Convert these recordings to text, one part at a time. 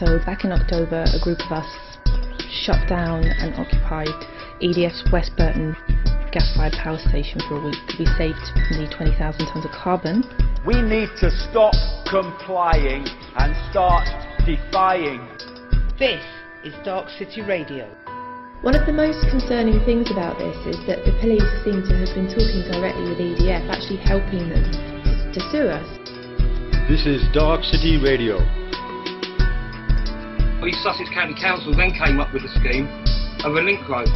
So back in October, a group of us shut down and occupied EDF's West Burton gas-fired power station for a week to be saved from the 20,000 tonnes of carbon. We need to stop complying and start defying. This is Darkcity Radio. One of the most concerning things about this is that the police seem to have been talking directly with EDF, actually helping them to sue us. This is Darkcity Radio. East Sussex County Council then came up with a scheme of a link road.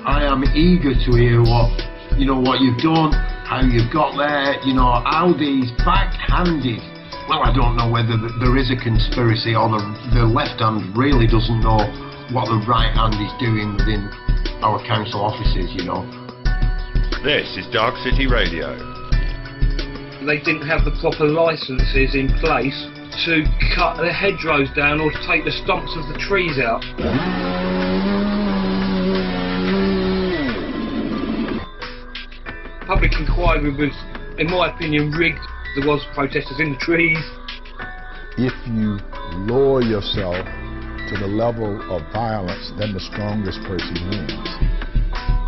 I am eager to hear what you've done, how you've got there, how these backhanded, well, I don't know whether there is a conspiracy or the left hand really doesn't know what the right hand is doing within our council offices, This is Darkcity Radio. They didn't have the proper licences in place to cut the hedgerows down or to take the stumps of the trees out. Public inquiry was, in my opinion, rigged. There was protesters in the trees. If you lower yourself to the level of violence, then the strongest person wins.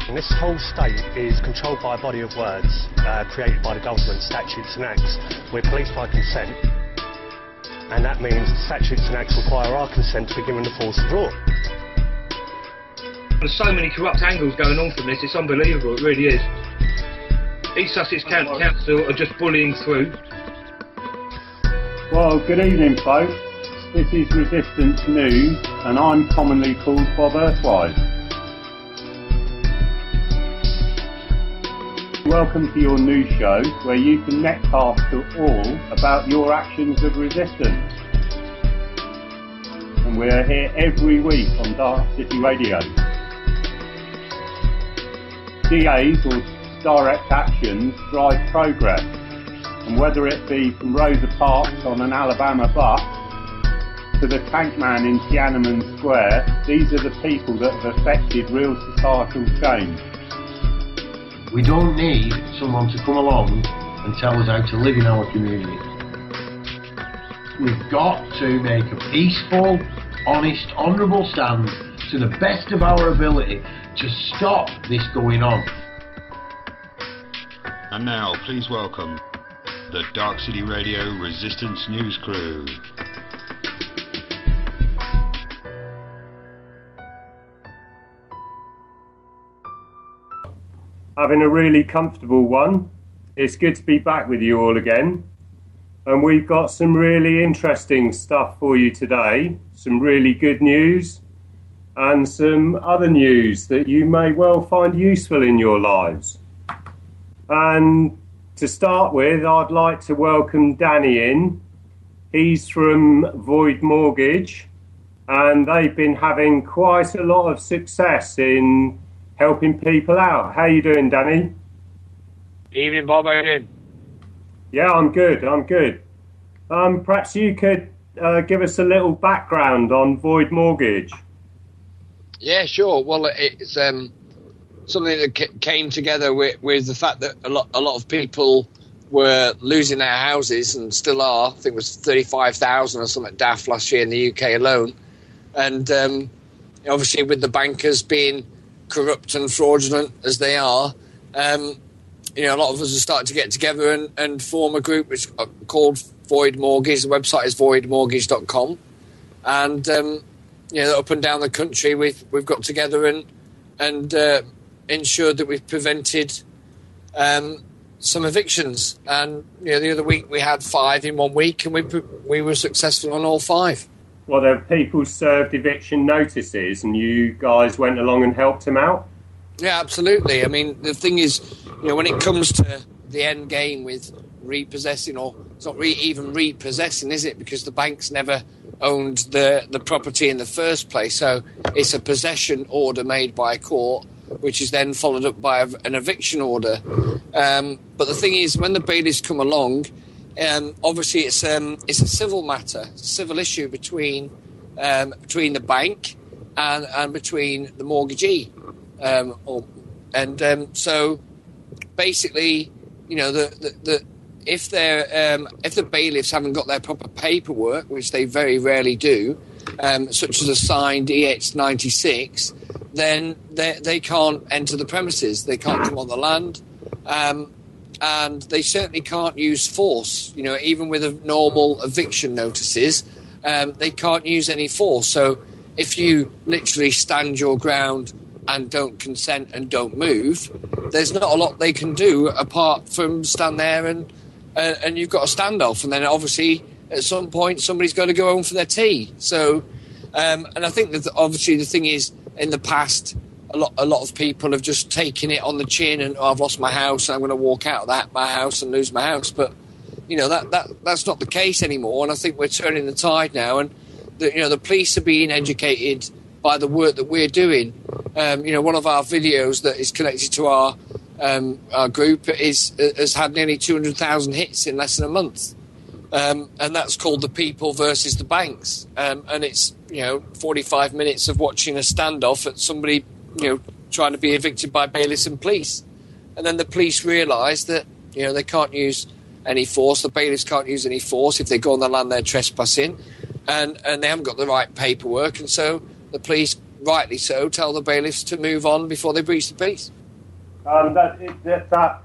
And this whole state is controlled by a body of words created by the government, statutes and acts. We're policed by consent. And that means statutes and acts require our consent to be given the force of law. There's so many corrupt angles going on from this, it's unbelievable, it really is. East Sussex County Council are just bullying through. Well, good evening, folks. This is Resistance News, and I'm commonly called Bob Earthwise. Welcome to your news show, where you can netcast to all about your actions of resistance. And we're here every week on Darkcity Radio. DAs or direct actions drive progress, and whether it be from Rosa Parks on an Alabama bus to the tank man in Tiananmen Square, these are the people that have affected real societal change. We don't need someone to come along and tell us how to live in our community. We've got to make a peaceful, honest, honourable stand to the best of our ability to stop this going on. And now, please welcome the Darkcity Radio Resistance News Crew. Having a really comfortable one. It's good to be back with you all again. And we've got some really interesting stuff for you today. Some really good news and some other news that you may well find useful in your lives. And to start with, I'd like to welcome Danny in. He's from Void Mortgage, and they've been having quite a lot of success in helping people out. How you doing, Danny? Evening, Bob, how you doing? Yeah, I'm good. Perhaps you could give us a little background on Void Mortgage. Yeah, sure. Well, it's something that came together with the fact that a lot of people were losing their houses and still are. I think it was 35,000 or something daft last year in the UK alone. And obviously with the bankers being corrupt and fraudulent as they are, a lot of us are starting to get together and form a group which is called Void Mortgage. The website is voidmortgage.com. And, up and down the country we've got together and ensured that we've prevented some evictions. And the other week we had 5 in 1 week, and we were successful on all 5. Well, there were people served eviction notices, and you guys went along and helped them out? Yeah, absolutely. I mean, the thing is, when it comes to the end game with repossessing, or it's not even repossessing, is it? Because the bank's never owned the property in the first place. So it's a possession order made by a court, which is then followed up by an eviction order. But the thing is, when the bailiffs come along, obviously it's a civil matter, it's a civil issue between the bank and between the mortgagee. So basically, the if the bailiffs haven't got their proper paperwork, which they very rarely do, such as a signed EX96, then they can't enter the premises. They can't come on the land, and they certainly can't use force. You know, even with a normal eviction notices, they can't use any force. So if you literally stand your ground and don't consent and don't move, there's not a lot they can do apart from stand there and you've got a standoff, and then obviously at some point somebody's got to go home for their tea. So, and I think that obviously the thing is, in the past, a lot of people have just taken it on the chin and, oh, I've lost my house and I'm going to walk out of my house and lose my house. But you know, that's not the case anymore, and I think we're turning the tide now, and the police are being educated by the work that we're doing. One of our videos that is connected to our group has had nearly 200,000 hits in less than a month, and that's called The People versus the Banks, and it's 45 minutes of watching a standoff at somebody trying to be evicted by bailiffs and police, and then the police realise that they can't use any force, the bailiffs can't use any force if they go on the land they're trespassing, and they haven't got the right paperwork, and so the police, rightly so, tell the bailiffs to move on before they breach the peace. That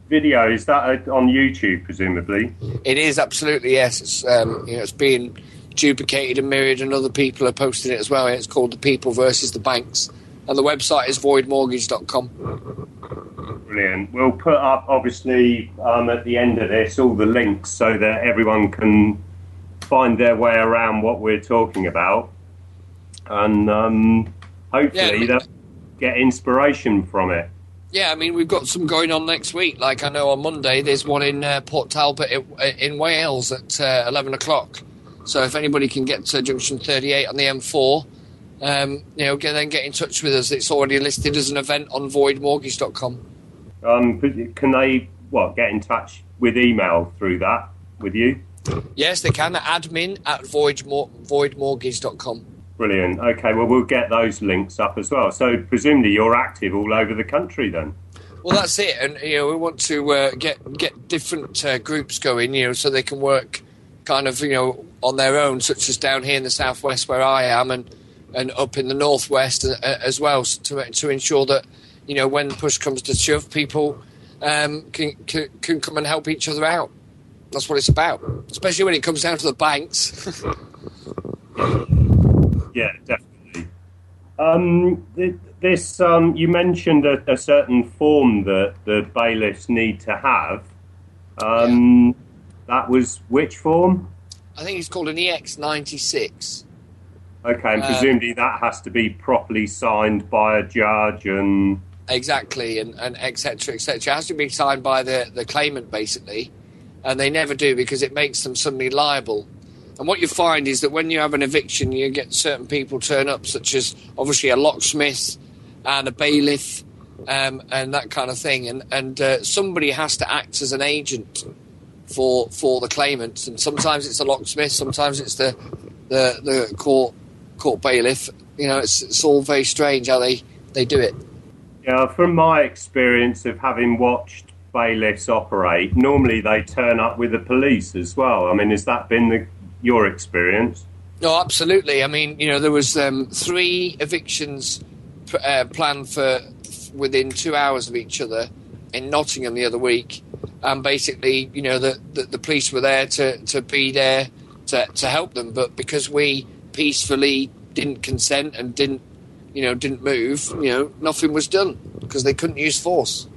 video, is that on YouTube, presumably? It is, absolutely, yes. It's, it's being duplicated and mirrored, and other people are posting it as well. It's called The People versus the Banks, and the website is voidmortgage.com. Brilliant. We'll put up, obviously, at the end of this, all the links so that everyone can find their way around what we're talking about, and hopefully they'll get inspiration from it. Yeah, I mean, we've got some going on next week. Like, I know on Monday there's one in Port Talbot in Wales at 11 o'clock. So if anybody can get to Junction 38 on the M4, then get in touch with us. It's already listed as an event on voidmortgage.com. Can they, get in touch with email through that with you? Yes, they can. admin@voidmortgage.com. Brilliant. Okay, well, we'll get those links up as well. So presumably you're active all over the country then? Well, that's it. And, we want to get different groups going, so they can work kind of, on their own, such as down here in the southwest where I am, and up in the northwest as well, to ensure that, when push comes to shove, people can come and help each other out. That's what it's about, especially when it comes down to the banks. Yeah, definitely. You mentioned a certain form that the bailiffs need to have. That was which form? I think it's called an EX96. Okay, and presumably that has to be properly signed by a judge and... Exactly, and et cetera, et cetera. It has to be signed by the claimant, basically, and they never do because it makes them suddenly liable. And what you find is that when you have an eviction, you get certain people turn up, such as obviously a locksmith and a bailiff, and that kind of thing. And somebody has to act as an agent for the claimants. And sometimes it's a locksmith, sometimes it's the court bailiff. It's all very strange how they do it. Yeah, from my experience of having watched bailiffs operate, normally they turn up with the police as well. I mean, has that been your experience? No, absolutely. I mean, there was 3 evictions planned for within 2 hours of each other in Nottingham the other week, and basically, the police were there to be there to help them, but because we peacefully didn't consent and didn't move, nothing was done because they couldn't use force.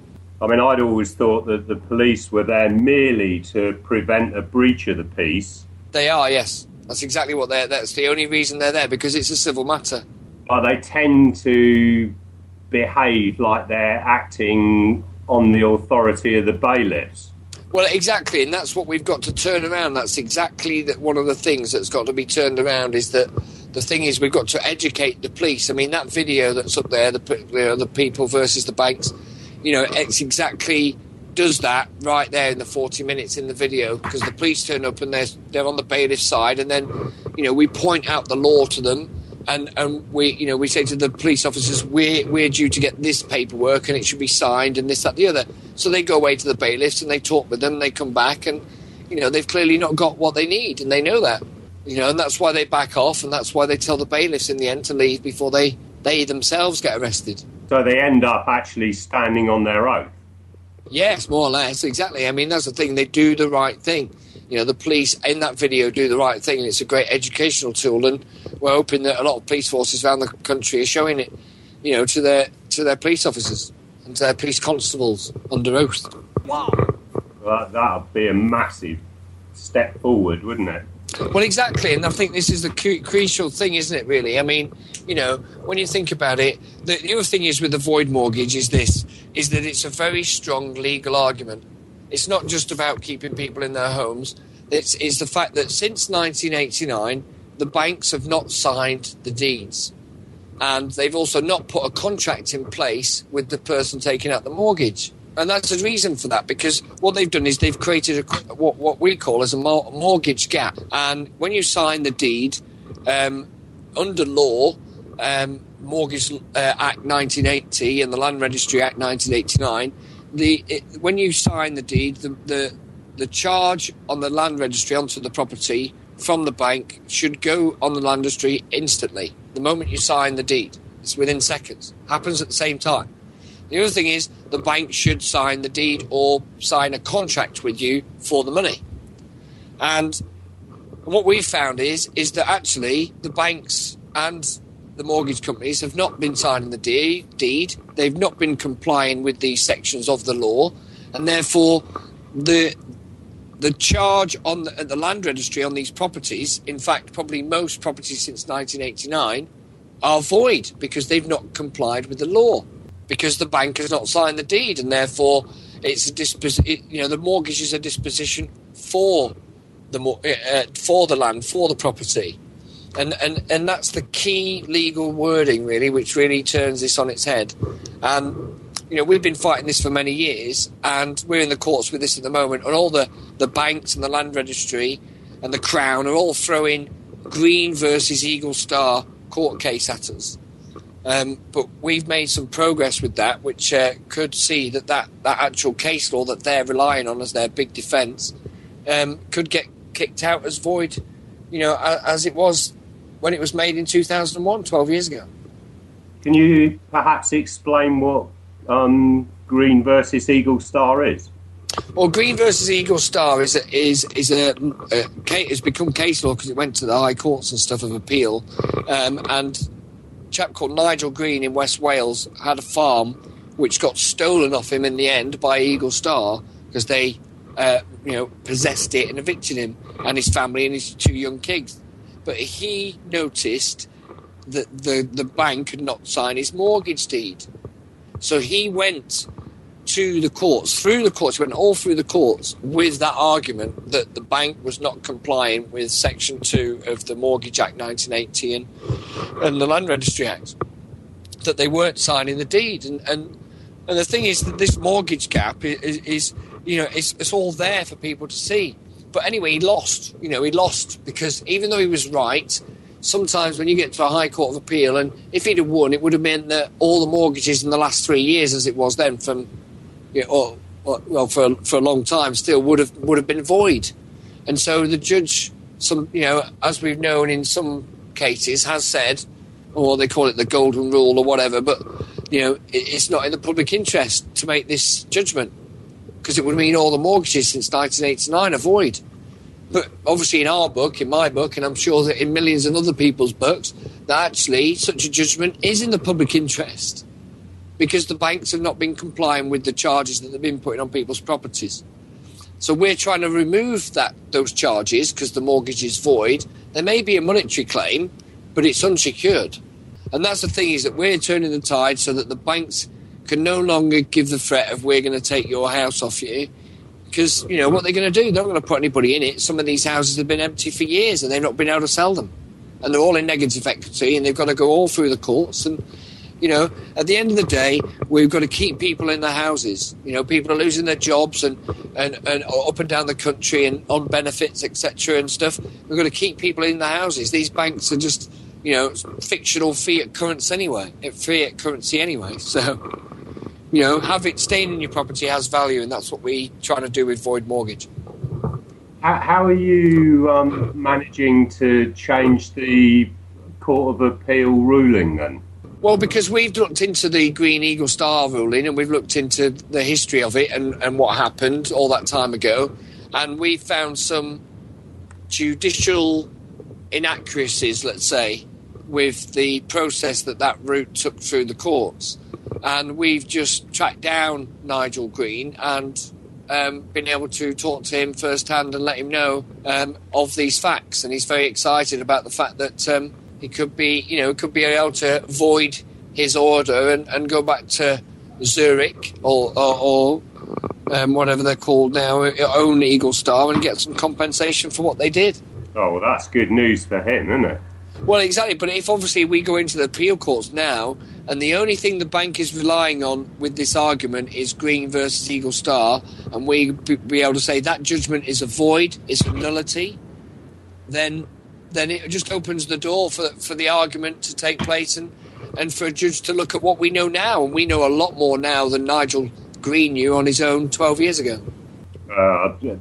I mean, I'd always thought that the police were there merely to prevent a breach of the peace. They are, yes. That's exactly what that's the only reason they're there, because it's a civil matter. But they tend to behave like they're acting on the authority of the bailiffs. Well, exactly, and that's what we've got to turn around. That's exactly one of the things that's got to be turned around, is that the thing is we've got to educate the police. I mean, that video that's up there, the people versus the banks, it's exactly does that right there in the 40 minutes in the video, because the police turn up and they're on the bailiff's side, and then we point out the law to them, we say to the police officers, we're due to get this paperwork and it should be signed and this, that, the other. So they go away to the bailiffs and they talk with them, and they come back and, they've clearly not got what they need, and they know that. And that's why they back off, and that's why they tell the bailiffs in the end to leave before they themselves get arrested. So they end up actually standing on their oath? Yes, more or less, exactly. I mean, that's the thing, they do the right thing. The police in that video do the right thing, and it's a great educational tool, and we're hoping that a lot of police forces around the country are showing it, to their police officers and to their police constables under oath. Wow. Well, that would be a massive step forward, wouldn't it? Well, exactly, and I think this is the crucial thing, isn't it, really? I mean, when you think about it, the other thing is with the void mortgage is that it's a very strong legal argument. It's not just about keeping people in their homes. It's the fact that since 1989, the banks have not signed the deeds. And they've also not put a contract in place with the person taking out the mortgage. And that's a reason for that, because what they've done is they've created what we call as a mortgage gap. And when you sign the deed, under law, Mortgage Act 1980 and the Land Registry Act 1989, when you sign the deed, the charge on the land registry onto the property from the bank should go on the land registry instantly. The moment you sign the deed, it's within seconds. Happens at the same time. The other thing is the bank should sign the deed or sign a contract with you for the money. And what we found is that actually the banks and the mortgage companies have not been signing the deed. They've not been complying with these sections of the law, and therefore the charge on the land registry on these properties, in fact, probably most properties since 1989, are void because they've not complied with the law, because the bank has not signed the deed, and therefore it's the mortgage is a disposition for the land, for the property. And that's the key legal wording, really, which really turns this on its head. And, we've been fighting this for many years, and we're in the courts with this at the moment, and all the banks and the land registry and the Crown are all throwing Green versus Eagle Star court case at us. But we've made some progress with that, which could see that actual case law that they're relying on as their big defence could get kicked out as void, as it was when it was made in 2001, 12 years ago. Can you perhaps explain what Green versus Eagle Star is? Well, Green versus Eagle Star has become case law because it went to the High Courts and stuff of appeal. And a chap called Nigel Green in West Wales had a farm which got stolen off him in the end by Eagle Star because they, possessed it and evicted him and his family and his 2 young kids. But he noticed that the bank had not signed his mortgage deed. So he went to the courts, he went all through the courts with that argument that the bank was not complying with Section 2 of the Mortgage Act 1980 and the Land Registry Act, that they weren't signing the deed. And the thing is that this mortgage gap is it's all there for people to see. But anyway, he lost. He lost because even though he was right, sometimes when you get to a High Court of Appeal, and if he'd have won, it would have meant that all the mortgages in the last 3 years, as it was then, for a long time, still would have been void. And so the judge, as we've known in some cases, has said, or they call it the golden rule or whatever, but it's not in the public interest to make this judgment, because it would mean all the mortgages since 1989 are void. But obviously in our book, in my book, and I'm sure that in millions of other people's books, that actually such a judgment is in the public interest, because the banks have not been complying with the charges that they've been putting on people's properties. So we're trying to remove those charges because the mortgage is void. There may be a monetary claim, but it's unsecured. And that's the thing, is that we're turning the tide so that the banks can no longer give the threat of we're going to take your house off you, because, what they're going to do, they're not going to put anybody in it. Some of these houses have been empty for years and they've not been able to sell them. And they're all in negative equity and they've got to go all through the courts. And, at the end of the day, we've got to keep people in their houses. People are losing their jobs and up and down the country and on benefits, etc. and stuff. We've got to keep people in their houses. These banks are just, fictional fiat currency anyway. So, have it staying in your property has value, and that's what we try to do with void mortgage. How are you managing to change the Court of Appeal ruling then? Well, because we've looked into the Green Eagle Star ruling, and we've looked into the history of it and what happened all that time ago, and we found some judicial inaccuracies, let's say, with the process that route took through the courts. And we've just tracked down Nigel Green and been able to talk to him firsthand and let him know of these facts. And he's very excited about the fact that he could be able to void his order and go back to Zurich or whatever they're called now, own Eagle Star, and get some compensation for what they did. Oh, well, that's good news for him, isn't it? Well, exactly. But if obviously we go into the appeal courts now, and the only thing the bank is relying on with this argument is Green versus Eagle Star, and we be able to say that judgment is a void, it's a nullity, then it just opens the door for the argument to take place and for a judge to look at what we know now. And we know a lot more now than Nigel Green knew on his own 12 years ago.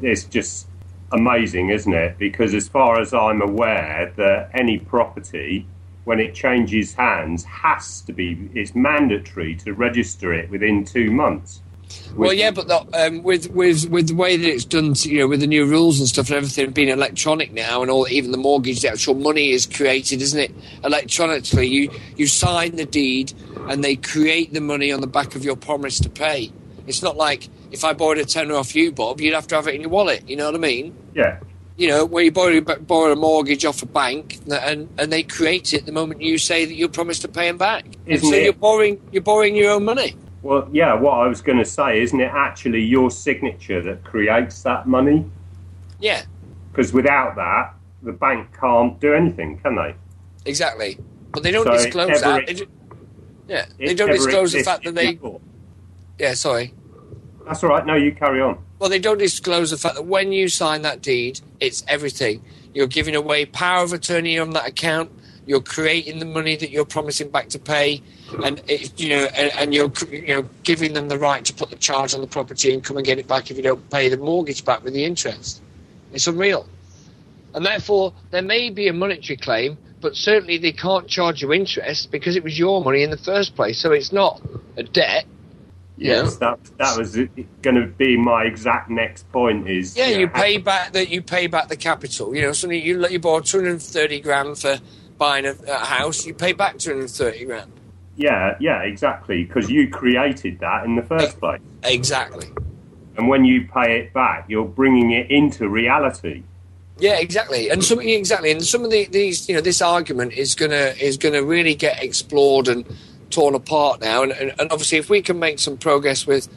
It's just amazing, isn't it? Because as far as I'm aware, that any property, when it changes hands, it's mandatory to register it within 2 months. Well, yeah, but with the way that it's done, with the new rules and stuff and everything being electronic now, and even the mortgage, the actual money is created, isn't it, electronically? You sign the deed, and they create the money on the back of your promise to pay. It's not like if I borrowed a tenner off you, Bob, you'd have to have it in your wallet. You know what I mean? Yeah. Where you borrow a mortgage off a bank, and they create it the moment you say that you promise to pay them back. You're borrowing your own money. Well, yeah, what I was going to say, isn't it actually your signature that creates that money? Yeah. Because without that, the bank can't do anything, can they? Exactly. But they don't disclose that. They don't disclose the fact that they... Yeah, sorry. That's all right. No, you carry on. Well, they don't disclose the fact that when you sign that deed, it's everything. You're giving away power of attorney on that account. You're creating the money that you're promising back to pay, and you're giving them the right to put the charge on the property and come and get it back if you don't pay the mortgage back with the interest. It's unreal, and therefore there may be a monetary claim, but certainly they can't charge you interest because it was your money in the first place. So it's not a debt. Yes, that was going to be my exact next point. Is you pay back the capital. Something you borrow 230 grand for buying a house, you pay back 230 grand. Yeah, exactly, because you created that in the first place. Exactly. And when you pay it back, you're bringing it into reality. Yeah, exactly. And some of these, this argument is gonna really get explored and torn apart now. And obviously, if we can make some progress with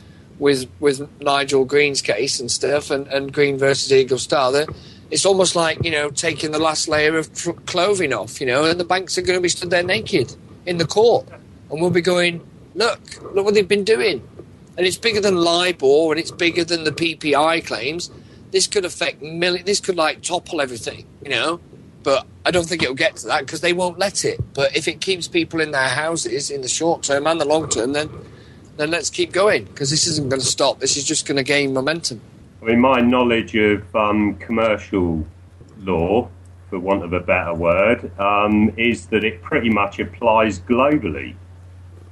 Nigel Green's case and stuff, and Green versus Eagle Star, then it's almost like, taking the last layer of clothing off, and the banks are going to be stood there naked in the court. And we'll be going, look what they've been doing. And it's bigger than LIBOR, and it's bigger than the PPI claims. This could affect this could topple everything, But I don't think it'll get to that because they won't let it. But if it keeps people in their houses in the short term and the long term, then let's keep going, because this isn't going to stop. This is just going to gain momentum. I mean, my knowledge of commercial law, for want of a better word, is that it pretty much applies globally.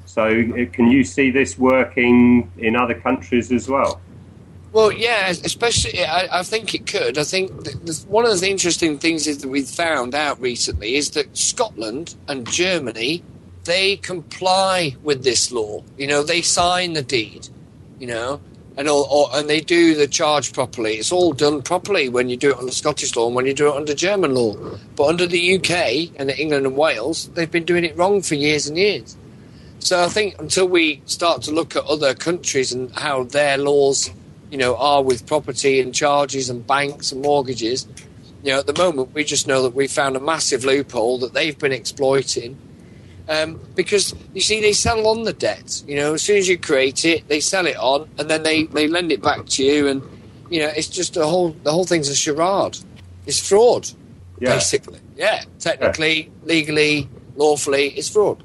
So can you see this working in other countries as well? Well, yeah, especially, I think it could. I think one of the interesting things is that we've found out recently is that Scotland and Germany, they comply with this law. They sign the deed, and they do the charge properly. It's all done properly when you do it under Scottish law and when you do it under German law. But under the UK and England and Wales, they've been doing it wrong for years and years. So I think until we start to look at other countries and how their laws, are with property and charges and banks and mortgages, at the moment we just know that we found a massive loophole that they've been exploiting. Because, you see, they sell on the debt. As soon as you create it, they sell it on, and then they lend it back to you, and, it's just the whole thing's a charade. It's fraud. basically. Yeah, technically, legally, lawfully, it's fraud.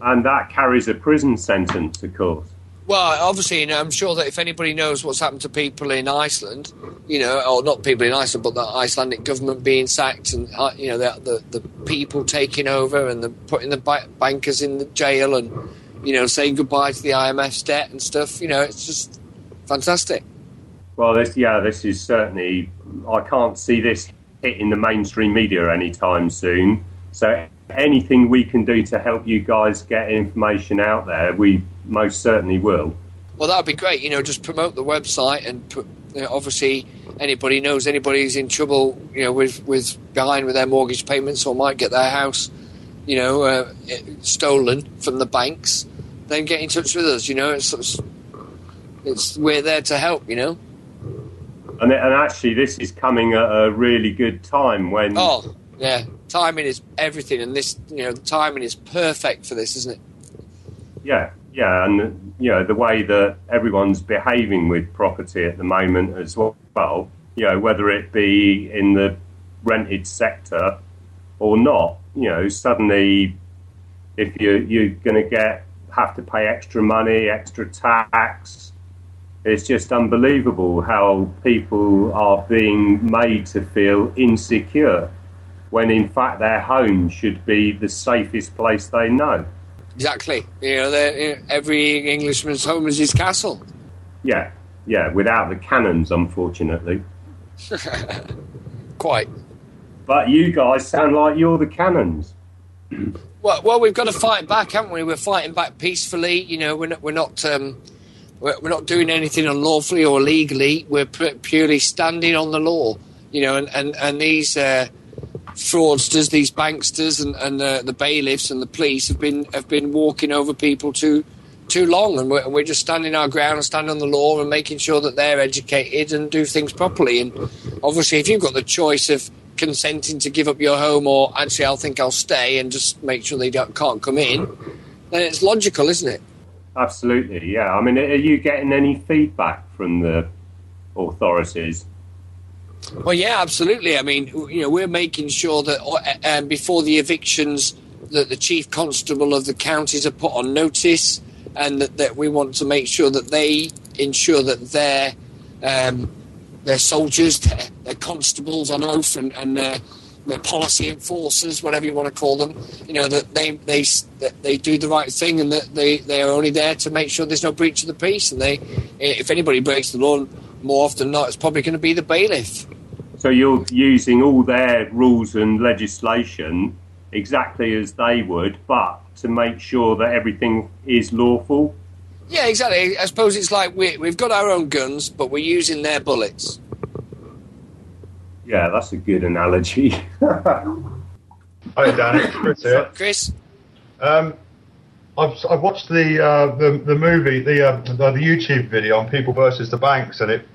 And that carries a prison sentence, of course. Well, obviously, I'm sure that if anybody knows what's happened to people in Iceland, or not people in Iceland, but the Icelandic government being sacked and, the people taking over and putting the bankers in the jail and, saying goodbye to the IMF's debt and stuff, it's just fantastic. Well, this is certainly... I can't see this hitting the mainstream media anytime soon. So anything we can do to help you guys get information out there, we most certainly will. Well, that would be great. Just promote the website and obviously anybody knows anybody who's in trouble, with behind with their mortgage payments or might get their house, stolen from the banks, then get in touch with us. We're there to help. And actually, this is coming at a really good time when... Oh, yeah. Timing is everything, and this, the timing is perfect for this, isn't it? Yeah, and, the way that everyone's behaving with property at the moment as well, whether it be in the rented sector or not, suddenly if you're going to have to pay extra money, extra tax... It's just unbelievable how people are being made to feel insecure when, in fact, their home should be the safest place they know. Exactly. Every Englishman's home is his castle. Yeah, without the cannons, unfortunately. Quite. But you guys sound like you're the cannons. Well, we've got to fight back, haven't we? We're fighting back peacefully. We're not doing anything unlawfully or illegally. We're purely standing on the law, and these fraudsters, these banksters, and the bailiffs and the police have been walking over people too long, and we're just standing our ground and standing on the law and making sure that they're educated and do things properly. And obviously, if you've got the choice of consenting to give up your home or actually I'll stay and just make sure they can't come in, then it's logical, isn't it? Absolutely, yeah. I mean, are you getting any feedback from the authorities? Well, yeah, absolutely. I mean, we're making sure that before the evictions, that the chief constable of the counties are put on notice, and that we want to make sure that they ensure that their soldiers, their constables on oath, and their policy enforcers, whatever you want to call them, that they do the right thing, and that they are only there to make sure there's no breach of the peace. And if anybody breaks the law, more often than not, it's probably going to be the bailiff. So you're using all their rules and legislation exactly as they would, but to make sure that everything is lawful? Yeah, exactly. I suppose it's like we've got our own guns, but we're using their bullets. Yeah, that's a good analogy. Hi, Dan. It's Chris here. Chris? I've watched the movie, the YouTube video on People versus the Banks, and it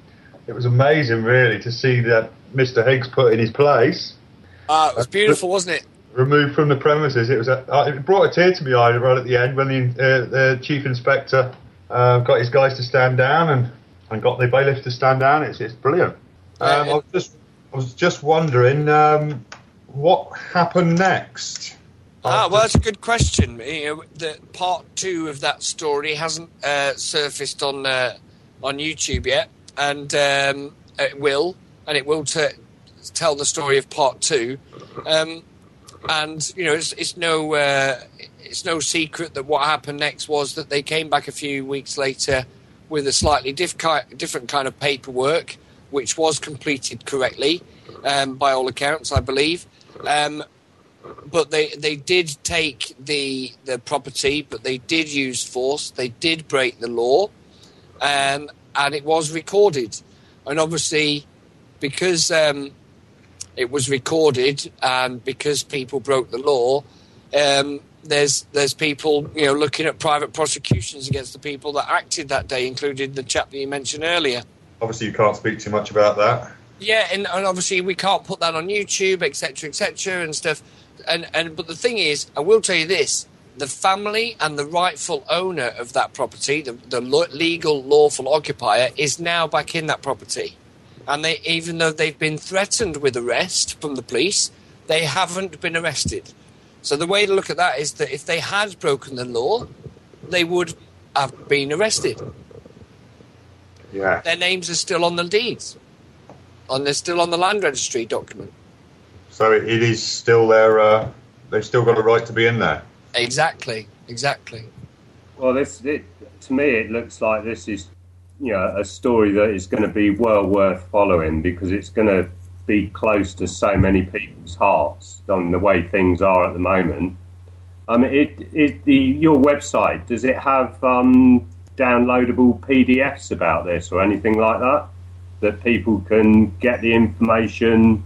was amazing, really, to see that Mr. Higgs put in his place. It was beautiful, wasn't it? Removed from the premises. It brought a tear to my eye right at the end when the chief inspector got his guys to stand down and got the bailiff to stand down. It's brilliant. I was just wondering what happened next. Well, that's a good question. The part 2 of that story hasn't surfaced on YouTube yet, and it will tell the story of part 2. And it's no secret that what happened next was that they came back a few weeks later with a slightly different kind of paperwork, which was completed correctly, by all accounts, I believe. But they did take the property, but they did use force. They did break the law, and it was recorded. And obviously, because it was recorded, and because people broke the law, there's people looking at private prosecutions against the people that acted that day, including the chap that you mentioned earlier. Obviously, you can't speak too much about that. Yeah, and obviously we can't put that on YouTube, etc., and stuff. But the thing is, I will tell you this: the family and the rightful owner of that property, the legal, lawful occupier, is now back in that property. And even though they've been threatened with arrest from the police, they haven't been arrested. So the way to look at that is that if they had broken the law, they would have been arrested. Yeah. Their names are still on the deeds. They're still on the land registry document. So it is still there. They've still got a right to be in there. Exactly. Well, to me, it looks like this is, a story that is going to be well worth following, because it's going to be close to so many people's hearts on the way things are at the moment. Your website, does it have downloadable PDFs about this or anything like that people can get the information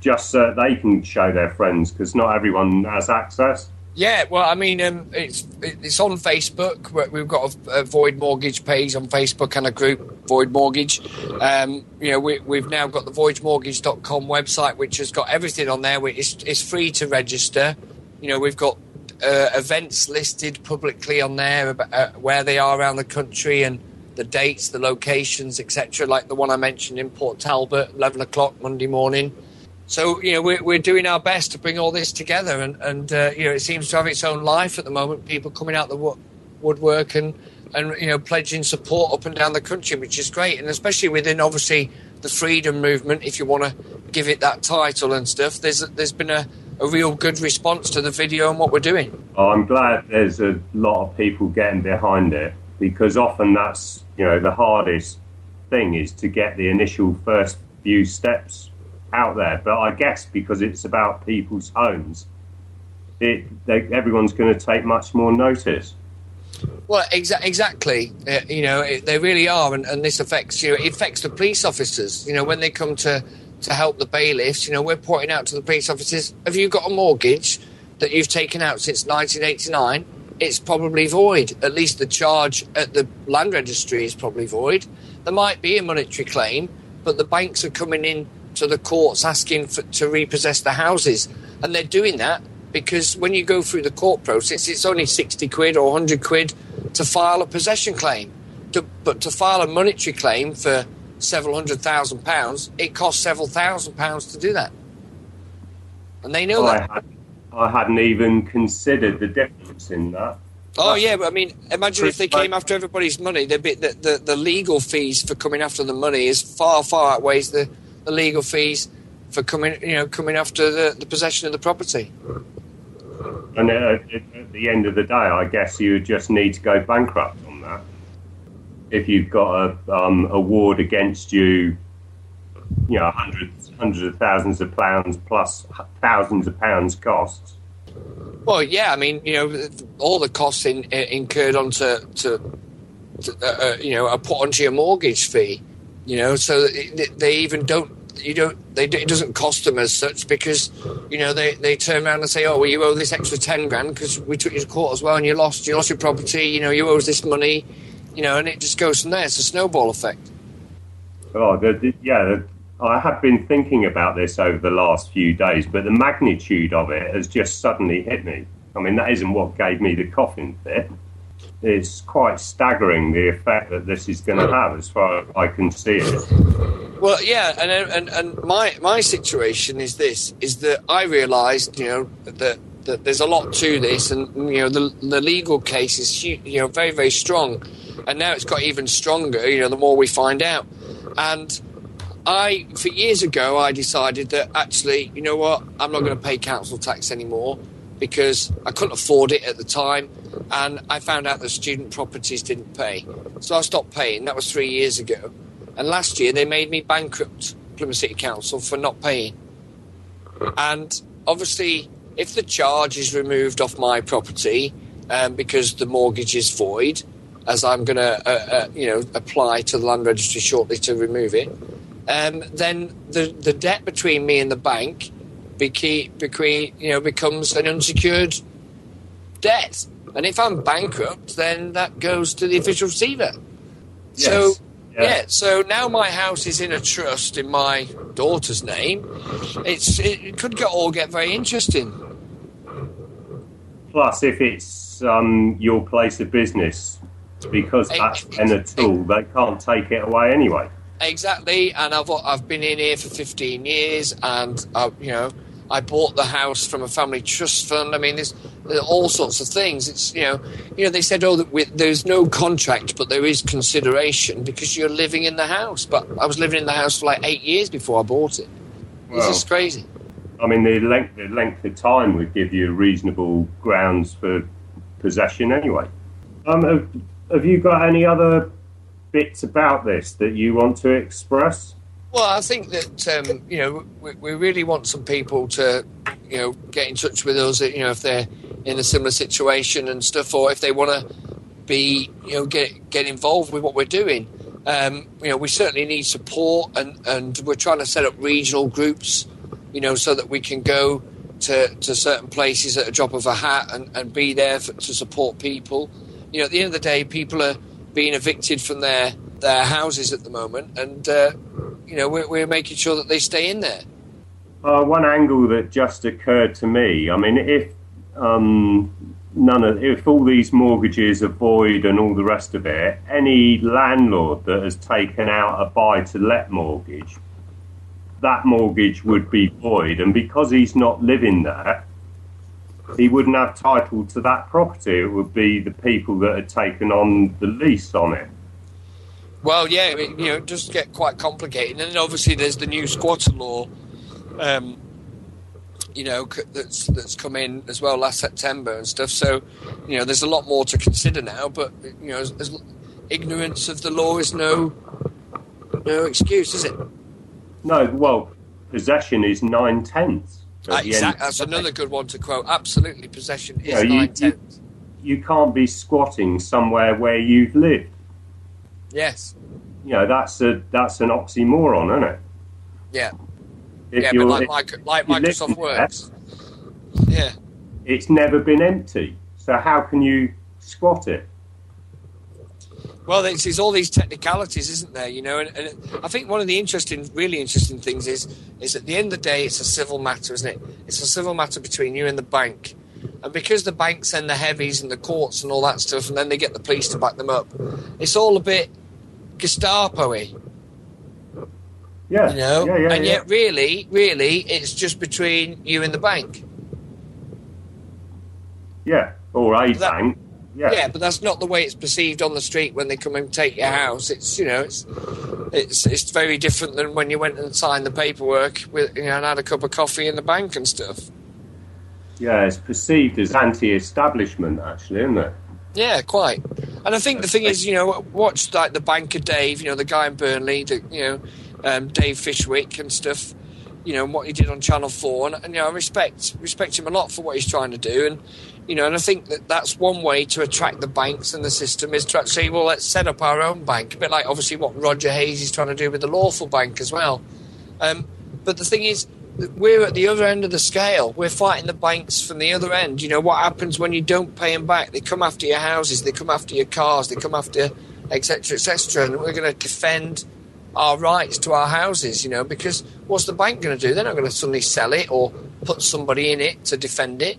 just so they can show their friends, because not everyone has access? Yeah, well, I mean, it's on Facebook. We've got a Void Mortgage page on Facebook and a group, Void Mortgage. We've now got the voidmortgage.com website, which has got everything on there. It's free to register. We've got events listed publicly on there about where they are around the country and the dates, the locations, etc. Like the one I mentioned in Port Talbot, 11 o'clock Monday morning. So, we're doing our best to bring all this together, and it seems to have its own life at the moment. People coming out the woodwork and pledging support up and down the country, which is great. And especially within, obviously, the freedom movement, if you want to give it that title and stuff, there's been a real good response to the video and what we're doing. Oh, I'm glad there's a lot of people getting behind it, because often that's, the hardest thing is to get the initial first few steps out there. But I guess because it's about people's homes, everyone's going to take much more notice. Well, exactly. They really are, and this affects it affects the police officers. When they come to help the bailiffs, we're pointing out to the police officers: have you got a mortgage that you've taken out since 1989? It's probably void. At least the charge at the land registry is probably void. There might be a monetary claim, but the banks are coming in to the courts asking to repossess the houses, and they're doing that because when you go through the court process, it's only 60 quid or 100 quid to file a possession claim, but to file a monetary claim for several £100,000, it costs several £1,000s to do that, and they know that. I hadn't even considered the difference in that. Oh yeah, but I mean, imagine if they came after everybody's money. The legal fees for coming after the money is far outweighs the legal fees for coming after the possession of the property. And at the end of the day, I guess you just need to go bankrupt on that. If you've got a ward against you, hundreds of thousands of pounds plus thousands of pounds costs. Well, yeah, I mean, all the costs incurred onto are put onto your mortgage fee. So they even it doesn't cost them as such, because they turn around and say, oh well, you owe this extra 10 grand because we took you to court as well and you lost your property, you owe us this money, and it just goes from there. It's a snowball effect. Oh, I have been thinking about this over the last few days, but the magnitude of it has just suddenly hit me. I mean, that isn't what gave me the coffin fit. It's quite staggering, the effect that this is going to have, as far as I can see it. Well, yeah, and my situation is that I realised, that there's a lot to this, and the legal case is very, very strong, and now it's got even stronger. The more we find out, and for years ago, I decided that actually, you know what, I'm not going to pay council tax anymore because I couldn't afford it at the time, and I found out that student properties didn't pay. So I stopped paying. That was 3 years ago. And last year, they made me bankrupt, Plymouth City Council, for not paying. And obviously, if the charge is removed off my property because the mortgage is void, as I'm going to apply to the land registry shortly to remove it, then the debt between me and the bank becomes an unsecured debt. And if I'm bankrupt, then that goes to the official receiver. Yes. So now my house is in a trust in my daughter's name. It could all get very interesting. Plus, if it's your place of business, because that's been a tool, they can't take it away anyway. Exactly, and I've been in here for 15 years, and I'm I bought the house from a family trust fund. I mean, there's all sorts of things. It's they said, there's no contract, but there is consideration because you're living in the house. But I was living in the house for like 8 years before I bought it. It's just crazy. I mean, the length of time would give you reasonable grounds for possession anyway. Have you got any other bits about this that you want to express? Well, I think that we really want some people to get in touch with us. If they're in a similar situation and stuff, or if they want to be get involved with what we're doing. We certainly need support, and we're trying to set up regional groups, so that we can go to certain places at a drop of a hat and be there to support people. At the end of the day, people are being evicted from their houses at the moment, and we're making sure that they stay in there. One angle that just occurred to me, I mean, if all these mortgages are void and all the rest of it, any landlord that has taken out a buy-to-let mortgage, that mortgage would be void, and because he's not living there, he wouldn't have title to that property. It would be the people that had taken on the lease on it. Well, yeah, it does get quite complicated. And then obviously there's the new squatter law, that's come in as well last September and stuff. So, there's a lot more to consider now. But, as ignorance of the law is no excuse, is it? No, well, possession is 9/10. Exactly, that's another good one to quote. Absolutely, possession is 9/10. You can't be squatting somewhere where you've lived. Yes. That's an oxymoron, isn't it? Yeah. But like Microsoft works. Yeah. It's never been empty, so how can you squat it? Well, there's all these technicalities, isn't there? And I think one of the really interesting things is at the end of the day, it's a civil matter, isn't it? It's a civil matter between you and the bank. And because the bank send the heavies and the courts and all that stuff, and then they get the police to back them up, it's all a bit Gestapo-y. Yeah. And yet really, it's just between you and the bank. Yeah, or a bank. Yeah, but that's not the way it's perceived on the street when they come and take your house. It's it's very different than when you went and signed the paperwork with and had a cup of coffee in the bank and stuff. Yeah, it's perceived as anti-establishment, actually, isn't it? Yeah, quite. And I think the thing is, watch like the banker Dave, the guy in Burnley, Dave Fishwick and stuff, and what he did on Channel 4, and I respect him a lot for what he's trying to do, and and I think that's one way to attract the banks and the system is to say, well, let's set up our own bank, a bit like obviously what Roger Hayes is trying to do with the lawful bank as well. But the thing is, we're at the other end of the scale. We're fighting the banks from the other end. What happens when you don't pay them back? They come after your houses, they come after your cars, they come after etc., etc., and we're going to defend our rights to our houses, because what's the bank going to do? They're not going to suddenly sell it or put somebody in it to defend it.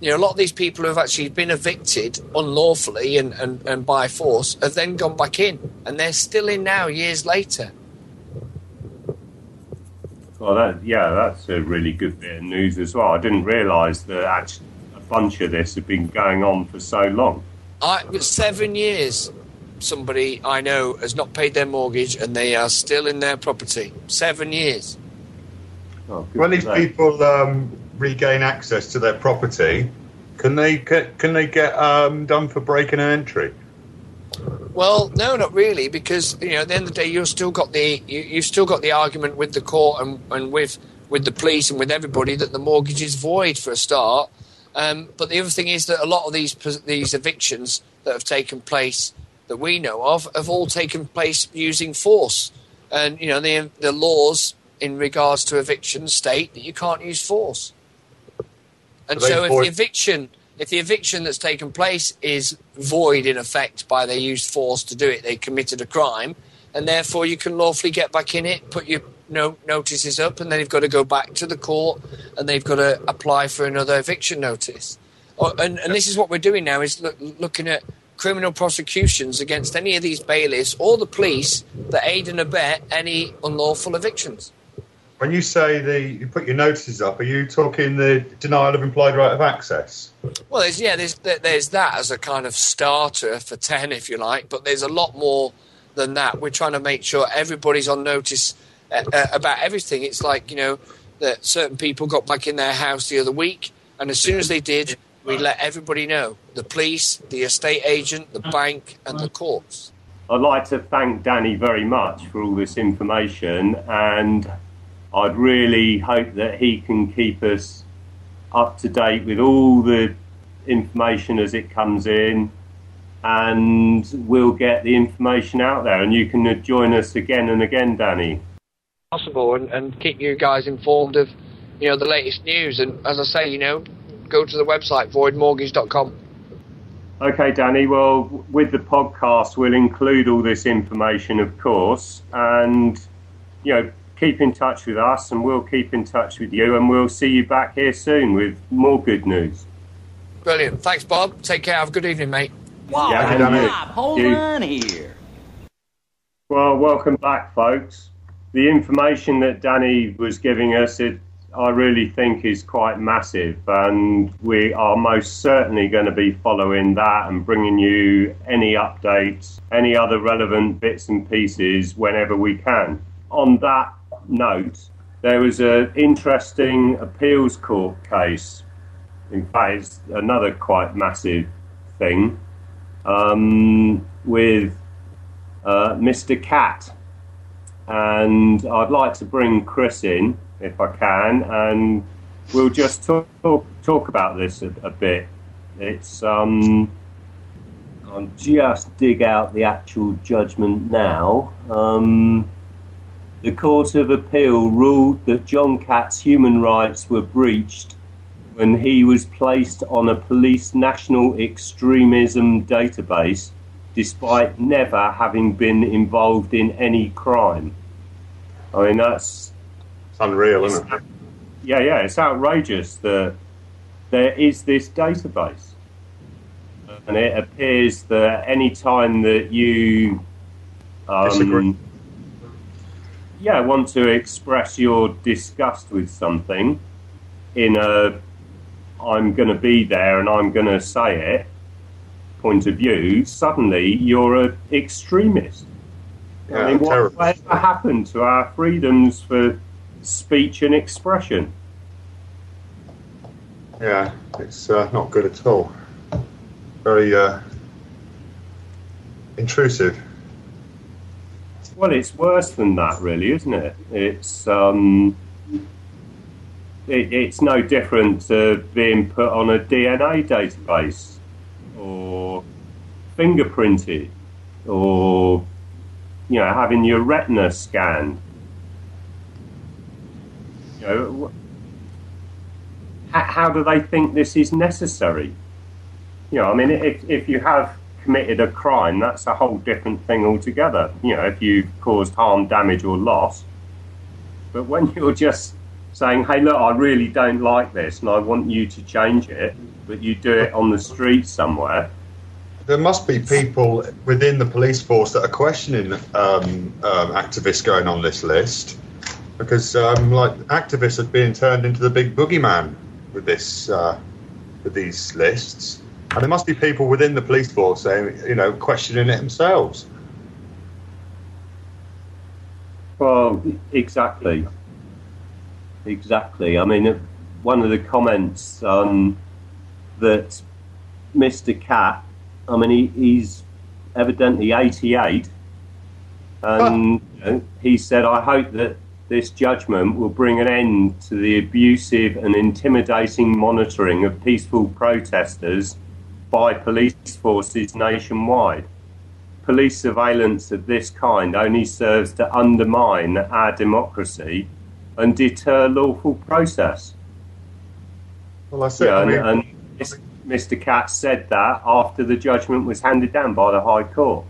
A lot of these people who have actually been evicted unlawfully and by force have then gone back in, and they're still in now years later. Well, that's a really good bit of news as well. I didn't realise that actually a bunch of this had been going on for so long. 7 years. Somebody I know has not paid their mortgage and they are still in their property. 7 years. When these people regain access to their property, can they get done for breaking an entry? Well, no, not really, because at the end of the day, you've still got the argument with the court and with the police and with everybody that the mortgage is void for a start. But the other thing is that a lot of these evictions that have taken place that we know of have all taken place using force, and the laws in regards to eviction state that you can't use force. And so if the eviction that's taken place is void in effect by they used force to do it, they committed a crime, and therefore you can lawfully get back in it, put your notices up, and then you've got to go back to the court and they've got to apply for another eviction notice. And this is what we're doing now, is looking at criminal prosecutions against any of these bailiffs or the police that aid and abet any unlawful evictions. When you say you put your notices up, are you talking the denial of implied right of access? Well, there's that as a kind of starter for 10, if you like, but there's a lot more than that. We're trying to make sure everybody's on notice about everything. It's like, that certain people got back in their house the other week, and as soon as they did, we let everybody know. The police, the estate agent, the bank, and the courts. I'd like to thank Danny very much for all this information, and I'd really hope that he can keep us up to date with all the information as it comes in, and we'll get the information out there, and you can join us again and again, Danny. Possible, and keep you guys informed of, the latest news. And as I say, go to the website, voidmortgage.com. Okay, Danny, well, with the podcast, we'll include all this information, of course, and, keep in touch with us, and we'll keep in touch with you, and we'll see you back here soon with more good news. Brilliant. Thanks, Bob. Take care. Have a good evening, mate. Wow, yeah, Bob, hold on here. Well, welcome back, folks. The information that Danny was giving us, I really think is quite massive, and we are most certainly going to be following that and bringing you any updates, any other relevant bits and pieces whenever we can. On that note, there was an interesting appeals court case. In fact, it's another quite massive thing with Mr. Cat. And I'd like to bring Chris in, if I can, and we'll just talk about this a bit. It's I'll just dig out the actual judgment now. The Court of Appeal ruled that John Cat's human rights were breached when he was placed on a police national extremism database, despite never having been involved in any crime. I mean, it's unreal, isn't it? Yeah, it's outrageous that there is this database. And it appears that any time that you disagree. Want to express your disgust with something in a I'm going to be there and I'm going to say it point of view, suddenly you're an extremist. Yeah, I mean, whatever happened to our freedoms for speech and expression? Yeah, it's not good at all. Very intrusive. Well, it's worse than that, really, isn't it? It's it's no different to being put on a DNA database, or fingerprinted, or having your retina scanned. How do they think this is necessary? I mean, if you have committed a crime, that's a whole different thing altogether. If you've caused harm, damage, or loss. But when you're just saying, hey, look, I really don't like this and I want you to change it, but you do it on the street somewhere. There must be people within the police force that are questioning activists going on this list, because activists are being turned into the big boogeyman with this with these lists, and there must be people within the police force saying, questioning it themselves. Well, exactly. I mean, one of the comments that Mr. Cat, I mean, he's evidently 88, and he said, I hope that this judgment will bring an end to the abusive and intimidating monitoring of peaceful protesters by police forces nationwide. Police surveillance of this kind only serves to undermine our democracy and deter lawful process. Well, that's it. And Mr. Katz said that after the judgment was handed down by the High Court.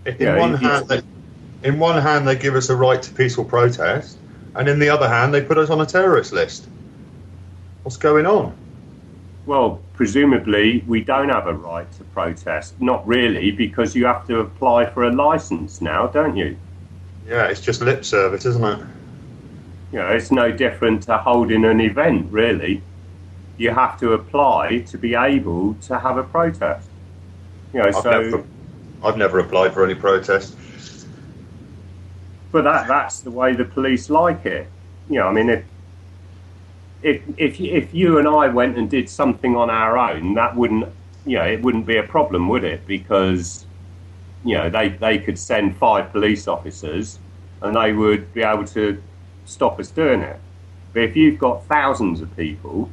In one hand, they give us a right to peaceful protest, and in the other hand, they put us on a terrorist list. What's going on? Well, presumably, we don't have a right to protest. Not really, because you have to apply for a licence now, don't you? Yeah, it's just lip service, isn't it? You know, it's no different to holding an event, really. You have to apply to be able to have a protest. You know, I've never applied for any protest. But that's the way the police like it. You know, I mean, if you and I went and did something on our own, that wouldn't, you know, it wouldn't be a problem, would it? Because, you know, they could send 5 police officers and they would be able to stop us doing it. But if you've got thousands of people,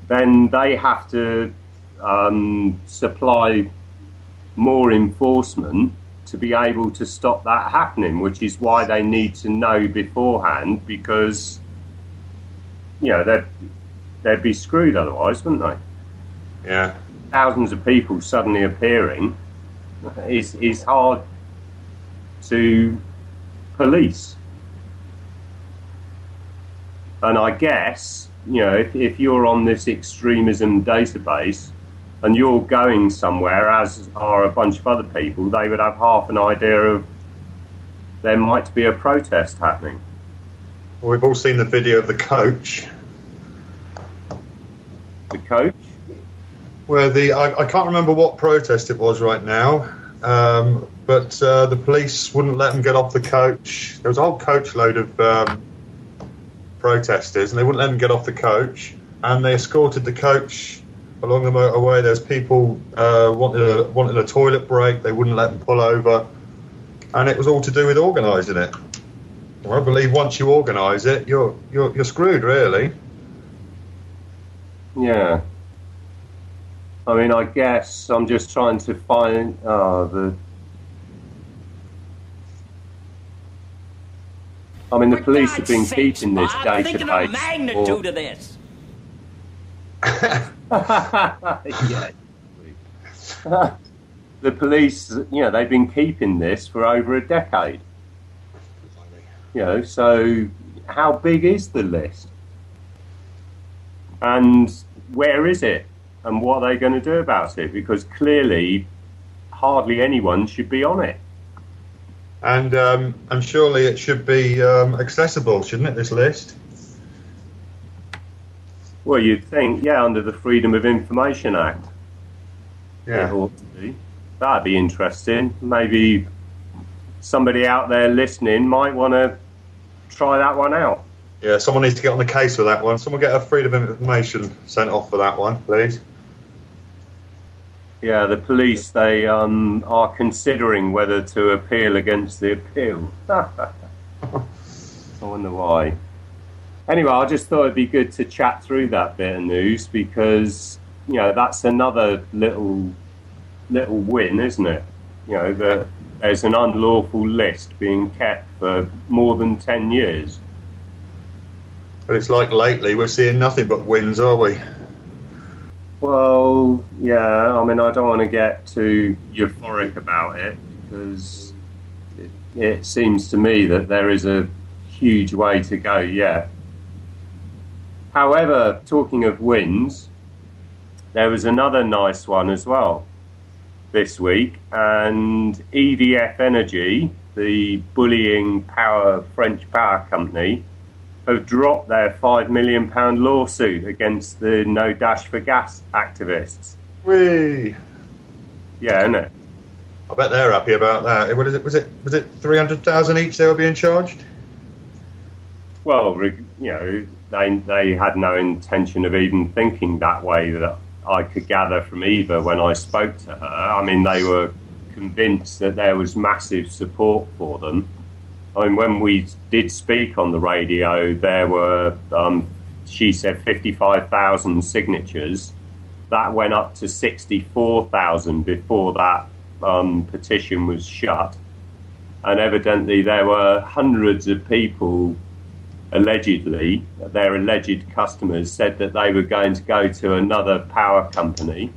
then they have to supply more enforcement to be able to stop that happening, which is why they need to know beforehand, because, you know, they'd be screwed otherwise, wouldn't they? Yeah. Thousands of people suddenly appearing is hard to police. And I guess, you know, if you're on this extremism database and you're going somewhere, as are a bunch of other people, they would have half an idea of there might be a protest happening. Well, we've all seen the video of the coach. The coach? Where I can't remember what protest it was right now, but the police wouldn't let them get off the coach. There was a whole coach load of protesters, and they wouldn't let them get off the coach, and they escorted the coach along the motorway. There's people wanted a toilet break. They wouldn't let them pull over, and it was all to do with organising it. Well, I believe once you organise it, you're screwed, really. Yeah. I mean, I guess I'm just trying to find the police have been keeping this database. Think of the magnitude of this. Yeah. The police, you know, they've been keeping this for over a decade. You know, so how big is the list? And where is it? And what are they going to do about it? Because clearly, hardly anyone should be on it. And surely it should be accessible, shouldn't it, this list? Well, you'd think, yeah, under the Freedom of Information Act. Yeah. It ought to be. That'd be interesting. Maybe somebody out there listening might want to try that one out. Yeah, someone needs to get on the case for that one. Someone get a Freedom of Information sent off for that one, please. Yeah, the police, they are considering whether to appeal against the appeal. I wonder why. Anyway, I just thought it'd be good to chat through that bit of news because, you know, that's another little win, isn't it? You know, that there's an unlawful list being kept for more than 10 years. But it's like lately we're seeing nothing but wins, are we? Well, yeah, I mean, I don't want to get too euphoric about it because it seems to me that there is a huge way to go yet. However, talking of wins, there was another nice one as well this week, and EDF Energy, the bullying French power company, have dropped their £5 million lawsuit against the No Dash for Gas activists. Whee! Yeah, isn't it? I bet they're happy about that. What is it? Was it 300,000 each they were being charged? Well, you know, they had no intention of even thinking that way, that I could gather from Eva when I spoke to her. I mean, they were convinced that there was massive support for them. I mean, when we did speak on the radio, there were, she said, 55,000 signatures. That went up to 64,000 before that petition was shut. And evidently there were hundreds of people, allegedly, their alleged customers, said that they were going to go to another power company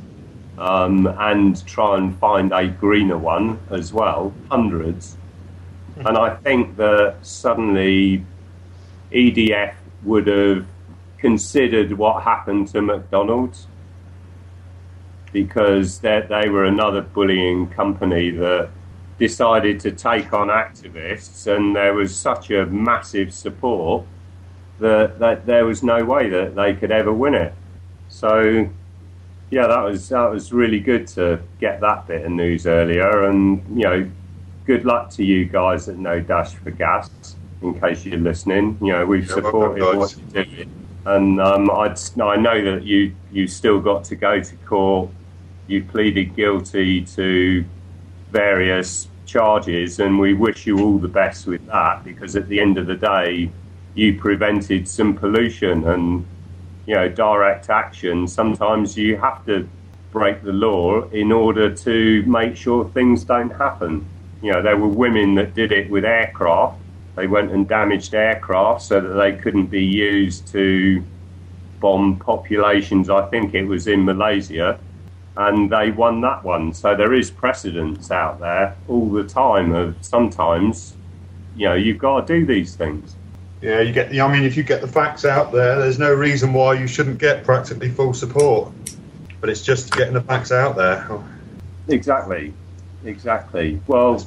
and try and find a greener one as well, hundreds. And I think that suddenly EDF would have considered what happened to McDonald's, because they were another bullying company that decided to take on activists, and there was such a massive support that there was no way that they could ever win it. So, yeah, that was really good to get that bit of news earlier. And you know, good luck to you guys at No Dash for Gas. In case you're listening, you know, we've supported what you're doing, and I know that you still got to go to court. You pleaded guilty to various charges, and we wish you all the best with that, because at the end of the day, you prevented some pollution. And you know, direct action, sometimes you have to break the law in order to make sure things don't happen. You know, there were women that did it with aircraft. They went and damaged aircraft so that they couldn't be used to bomb populations. I think it was in Malaysia, and they won that one. So there is precedence out there all the time of sometimes, you know, you've got to do these things. Yeah, I mean, if you get the facts out there, there's no reason why you shouldn't get practically full support. But it's just getting the facts out there. Exactly. Well,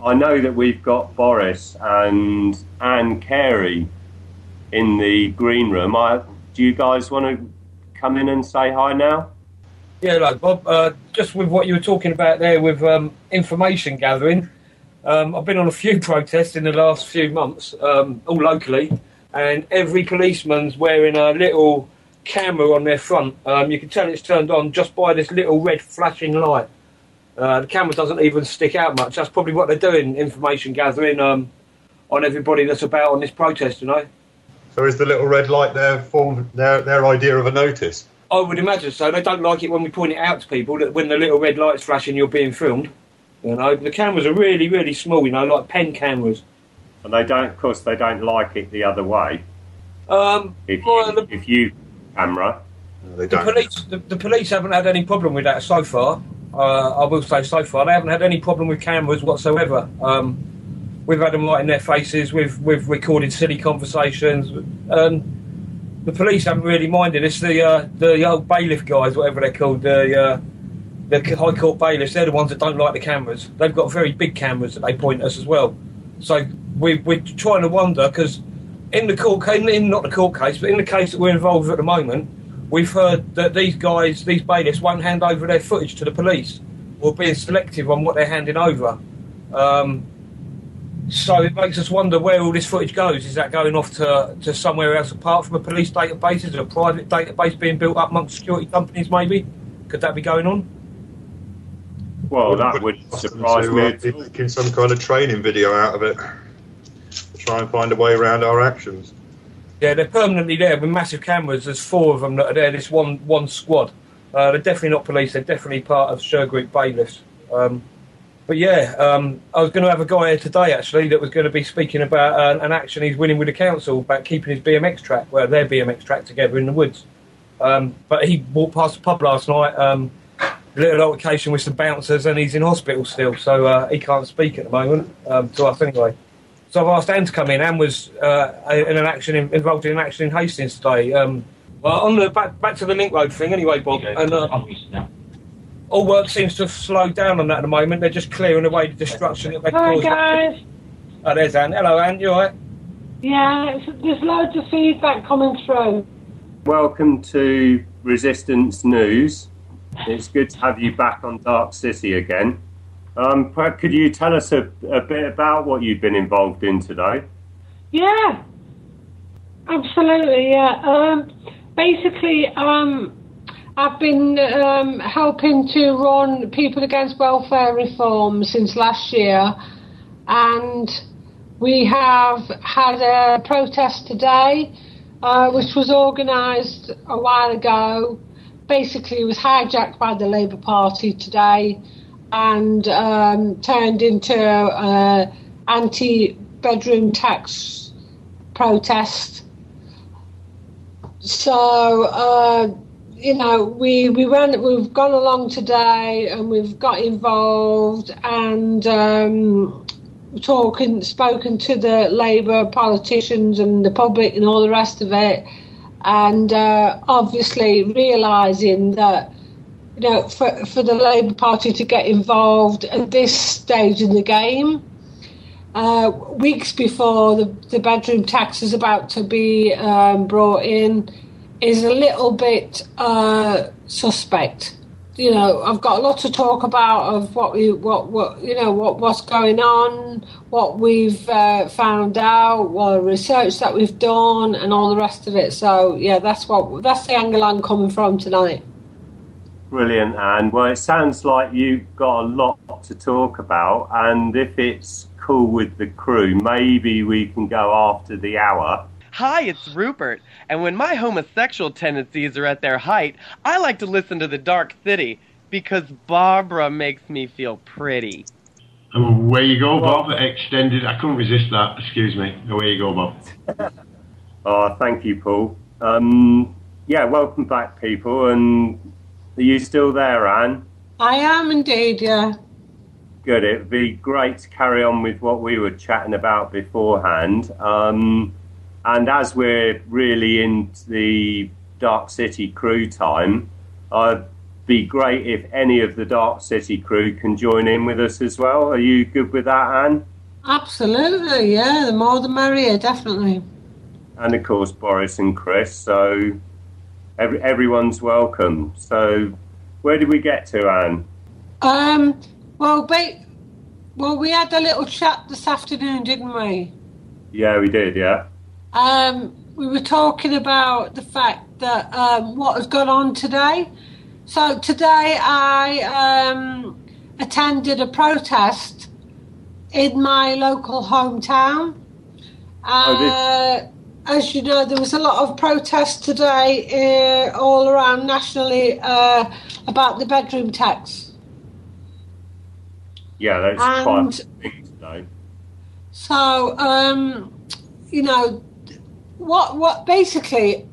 I know that we've got Boris and Anne Carey in the green room. Do you guys want to come in and say hi now? Yeah, like Bob, just with what you were talking about there with information gathering, I've been on a few protests in the last few months, all locally, and every policeman's wearing a little camera on their front. You can tell it's turned on just by this little red flashing light. The camera doesn't even stick out much. That's probably what they're doing, information gathering on everybody that's about on this protest, you know. So is the little red light their idea of a notice? I would imagine so. They don't like it when we point it out to people, that when the little red light's flashing, you're being filmed. You know, the cameras are really, really small, you know, like pen cameras. And they don't like it the other way. If you camera, they don't. The police haven't had any problem with that so far. I will say so far they haven't had any problem with cameras whatsoever. We've had them right in their faces. We've recorded silly conversations. The police haven't really minded. It's the old bailiff guys, whatever they're called, the High Court bailiffs. They're the ones that don't like the cameras. They've got very big cameras that they point at us as well. So we're trying to wonder, because in the court case, not the court case, but in the case that we're involved with at the moment, we've heard that these bailiffs won't hand over their footage to the police, or being selective on what they're handing over. So it makes us wonder where all this footage goes. Is that going off to somewhere else apart from a police database? Is it a private database being built up amongst security companies, maybe? Could that be going on? Well, that would surprise me. Be making some kind of training video out of it. Try and find a way around our actions. Yeah, they're permanently there with massive cameras. There's 4 of them that are there, this one squad. They're definitely not police. They're definitely part of Shergroup bailiffs. But yeah, I was going to have a guy here today, actually, that was going to be speaking about an action he's winning with the council about keeping his BMX track, well, their BMX track together in the woods. But he walked past the pub last night, a little altercation with some bouncers, and he's in hospital still, so he can't speak at the moment, to us anyway. So I've asked Anne to come in. Anne was involved in an action in Hastings today. Well, on the back to the Link Road thing, anyway, Bob. And all work seems to have slowed down on that at the moment. They're just clearing away the destruction that they caused. Hi guys. Oh, there's Anne. Hello, Anne. You all right? Yeah, there's loads of feedback coming through. Welcome to Resistance News. It's good to have you back on Dark City again. Could you tell us a bit about what you've been involved in today? Yeah, absolutely, yeah. Basically, I've been helping to run People Against Welfare Reform since last year, and we have had a protest today, which was organised a while ago. Basically, it was hijacked by the Labour Party today and turned into anti-bedroom tax protest. So, you know, we've gone along today and we've got involved and spoken to the Labour politicians and the public and all the rest of it, and obviously realising that for the Labour Party to get involved at this stage in the game, weeks before the bedroom tax is about to be brought in, is a little bit suspect. I've got a lot to talk about of what's going on, what we've found out, what research that we've done, and all the rest of it. So yeah, that's the angle I'm coming from tonight. Brilliant, Anne. Well, it sounds like you've got a lot to talk about, and if it's cool with the crew, maybe we can go after the hour. Hi, it's Rupert, and when my homosexual tendencies are at their height, I like to listen to the Darkcity, because Barbara makes me feel pretty. Where you go, Bob? Extended. I couldn't resist that. Excuse me. Away you go, Bob. Oh, thank you, Paul. Yeah, welcome back, people. And are you still there, Anne? I am indeed, yeah. Good. It'd be great to carry on with what we were chatting about beforehand. And as we're really into the Darkcity crew time, I'd be great if any of the Darkcity crew can join in with us as well. Are you good with that, Anne? Absolutely, yeah. The more the merrier, definitely. And of course, Boris and Chris. So everyone's welcome. So where did we get to, Anne? Well, we had a little chat this afternoon, didn't we? Yeah, we did, yeah. We were talking about the fact that what has gone on today. So today I attended a protest in my local hometown. As you know, there was a lot of protests today all around nationally about the bedroom tax. Yeah, that's quite a thing today. So,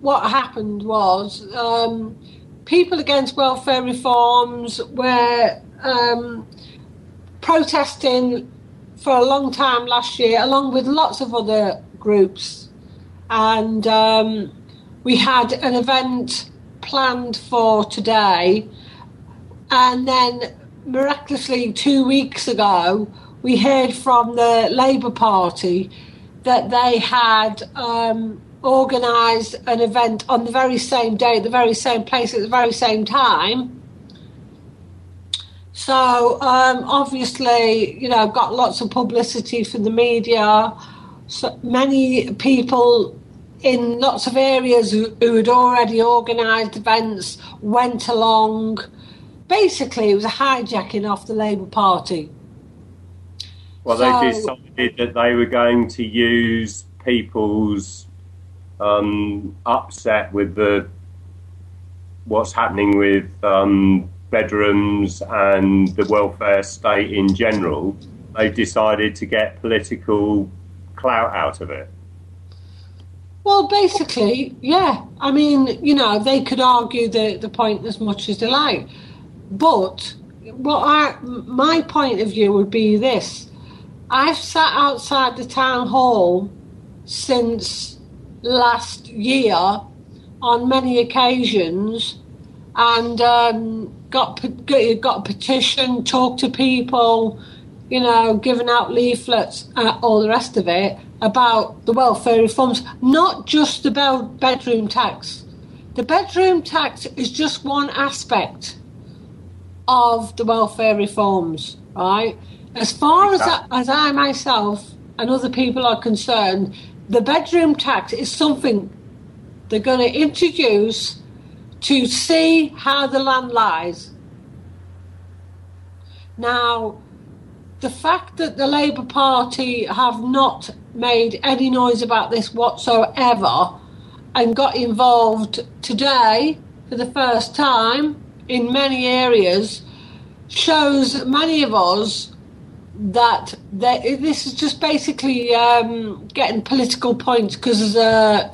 what happened was people against welfare reforms were protesting for a long time last year, along with lots of other groups. And we had an event planned for today. And then, miraculously, 2 weeks ago, we heard from the Labour Party that they had organised an event on the very same day, the very same place, at the very same time. So, obviously, got lots of publicity from the media. So many people in lots of areas who had already organised events went along. Basically, it was a hijacking off the Labour Party. Well, they decided that they were going to use people's upset with what's happening with bedrooms and the welfare state in general. They decided to get political clout out of it. Well, basically, yeah. I mean, they could argue the point as much as they like. But my point of view would be this. I've sat outside the town hall since last year on many occasions and got a petition, talked to people, given out leaflets, all the rest of it, about the welfare reforms, not just the bedroom tax. The bedroom tax is just one aspect of the welfare reforms, right? As far as I myself and other people are concerned, the bedroom tax is something they're going to introduce to see how the land lies. Now, the fact that the Labour Party have not made any noise about this whatsoever and got involved today for the first time in many areas shows many of us that this is just basically getting political points because there's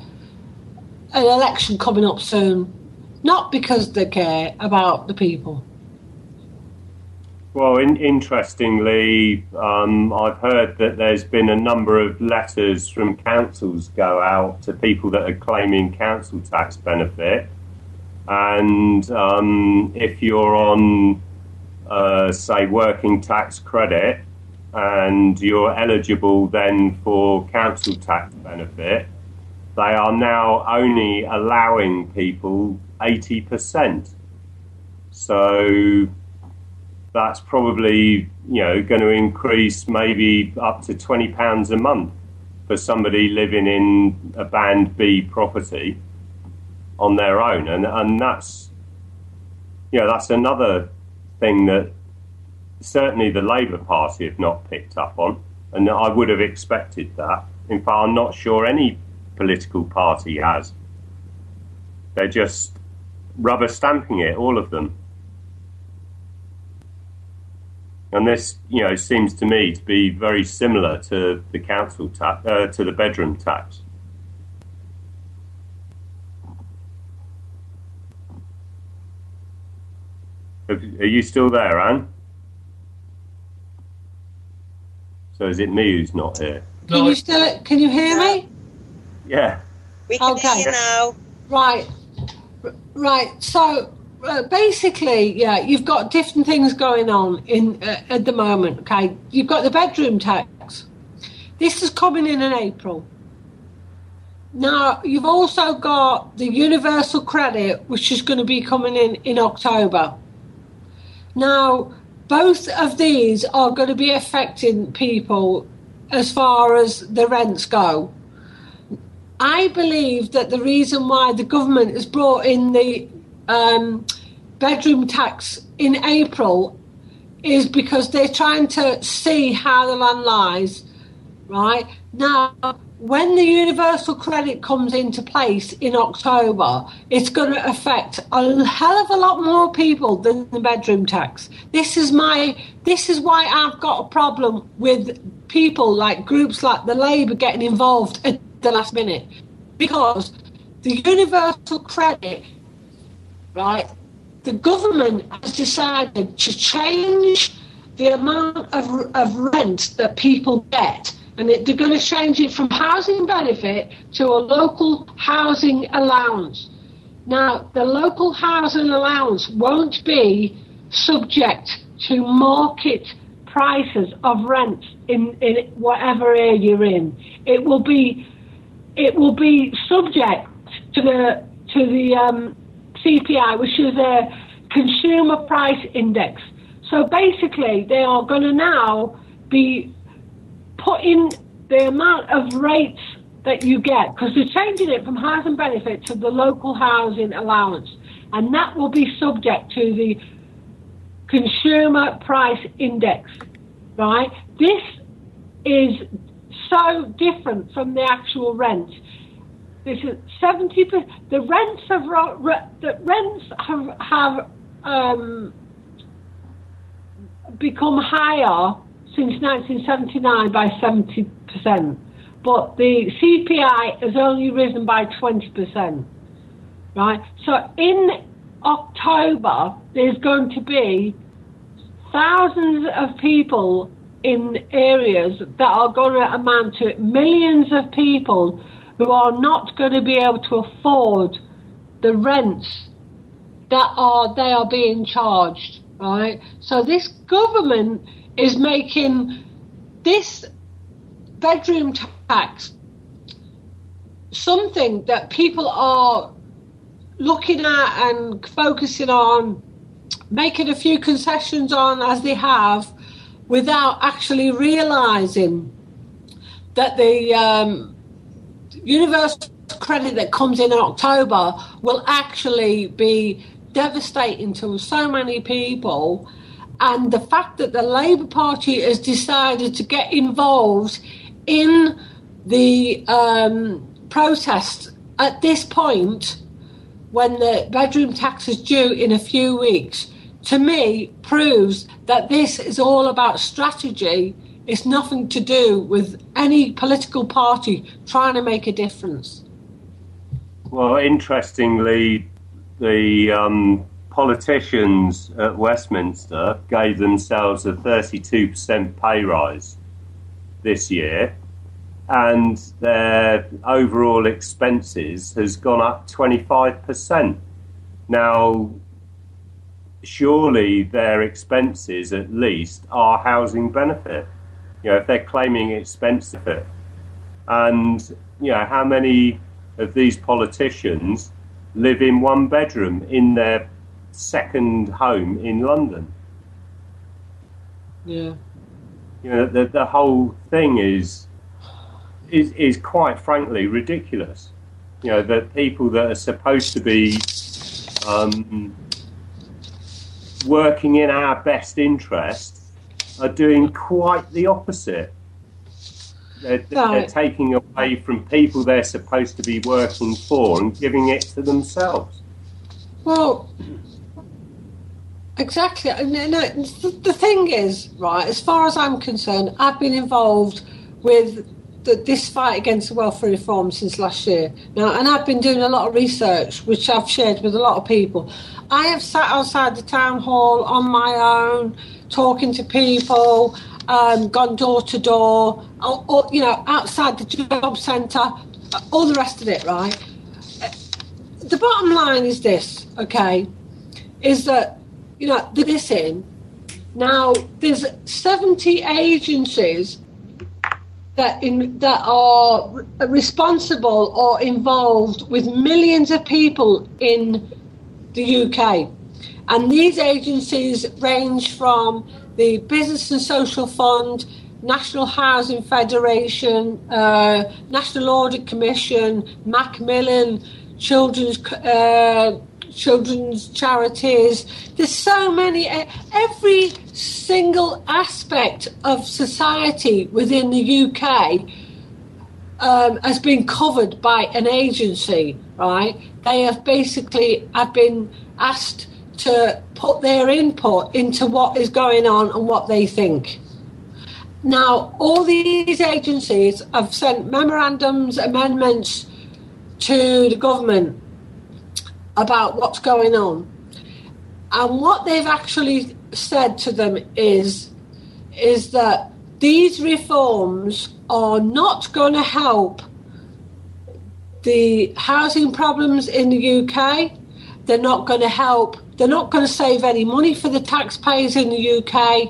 an election coming up soon, not because they care about the people. Well, interestingly, I've heard that there's been a number of letters from councils go out to people that are claiming council tax benefit, and if you're on, say, working tax credit, and you're eligible then for council tax benefit, they are now only allowing people 80%. So that's probably, going to increase maybe up to £20 a month for somebody living in a Band B property on their own. And that's, that's another thing that certainly the Labour Party have not picked up on, and I would have expected that. In fact, I'm not sure any political party has. They're just rubber stamping it, all of them. And this, seems to me to be very similar to the council tax, to the bedroom tax. Are you still there, Anne? So is it me who's not here? Can you hear me? Yeah. We can hear you now. Right. So basically, you've got different things going on at the moment. Okay, you've got the bedroom tax. This is coming in April. Now you've also got the universal credit, which is going to be coming in October. Now, both of these are going to be affecting people as far as the rents go. I believe that the reason why the government has brought in the bedroom tax in April is because they're trying to see how the land lies, right? Now, when the universal credit comes into place in October, it's going to affect a hell of a lot more people than the bedroom tax. This is why I've got a problem with people like groups like the Labour getting involved at the last minute, because the universal credit, right, the government has decided to change the amount of rent that people get. And they're going to change it from housing benefit to a local housing allowance. Now, the local housing allowance won't be subject to market prices of rents in whatever area you're in. It will be subject to the CPI, which is a consumer price index. So basically, they are going to now be putting the amount of rates that you get, because they're changing it from housing benefit to the local housing allowance, and that will be subject to the consumer price index, right? This is so different from the actual rent. This is 70%. The rents have become higher since 1979 by 70%, but the CPI has only risen by 20%, right? So in October, there's going to be thousands of people in areas that are going to amount to millions of people who are not going to be able to afford the rents that they are being charged, right? So this government is making this bedroom tax something that people are looking at and focusing on, making a few concessions on as they have, without actually realising that the universal credit that comes in October will actually be devastating to so many people. And the fact that the Labour Party has decided to get involved in the protest at this point, when the bedroom tax is due in a few weeks, to me proves that this is all about strategy. It's nothing to do with any political party trying to make a difference. Well, interestingly, the politicians at Westminster gave themselves a 32% pay rise this year, and their overall expenses has gone up 25%. Now, surely their expenses at least are housing benefit. You know, if they're claiming expense benefit. And, you know, how many of these politicians live in one bedroom in their second home in London? Yeah. You know, the whole thing is quite frankly ridiculous. You know, that people that are supposed to be working in our best interests are doing quite the opposite. They're taking away from people they're supposed to be working for and giving it to themselves. Well, exactly. The thing is, right, as far as I'm concerned, I've been involved with this fight against welfare reform since last year. Now, and I've been doing a lot of research, which I've shared with a lot of people. I have sat outside the town hall on my own, talking to people, gone door to door, or, you know, outside the job centre, all the rest of it, right? The bottom line is this, okay, is that, you know, this in. Now, there's 70 agencies that are responsible or involved with millions of people in the UK. And these agencies range from the Business and Social Fund, National Housing Federation, National Audit Commission, Macmillan, children's charities. There's so many. Every single aspect of society within the UK has been covered by an agency, right? They have been asked to put their input into what is going on and what they think. Now, all these agencies have sent memorandums, amendments to the government about what's going on. And what they've actually said to them is that these reforms are not going to help the housing problems in the UK. They're not going to help. They're not going to save any money for the taxpayers in the UK.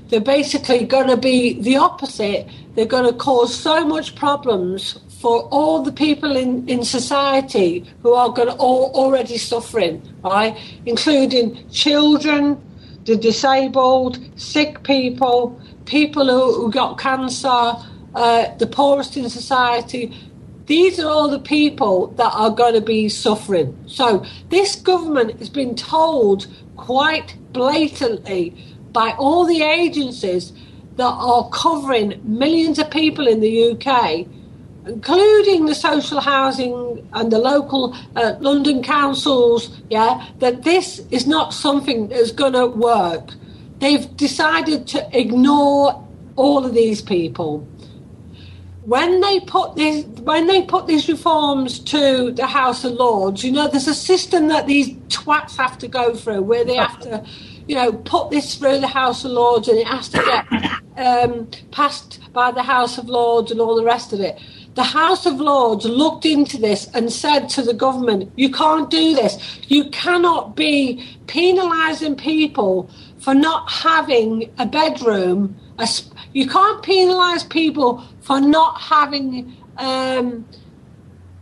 They're basically going to be the opposite. They're going to cause so much problems for all the people in society who are already suffering, right? Including children, the disabled, sick people, people who got cancer, the poorest in society. These are all the people that are going to be suffering. So this government has been told quite blatantly by all the agencies that are covering millions of people in the UK, including the social housing and the local London councils, that this is not something that's going to work. They've decided to ignore all of these people. When they put these reforms to the House of Lords, you know, there's a system that these twats have to go through where they have to, you know, put this through the House of Lords, and it has to get passed by the House of Lords and all the rest of it. The House of Lords looked into this and said to the government, you can't do this. You cannot be penalising people for not having a bedroom. You can't penalise people for not having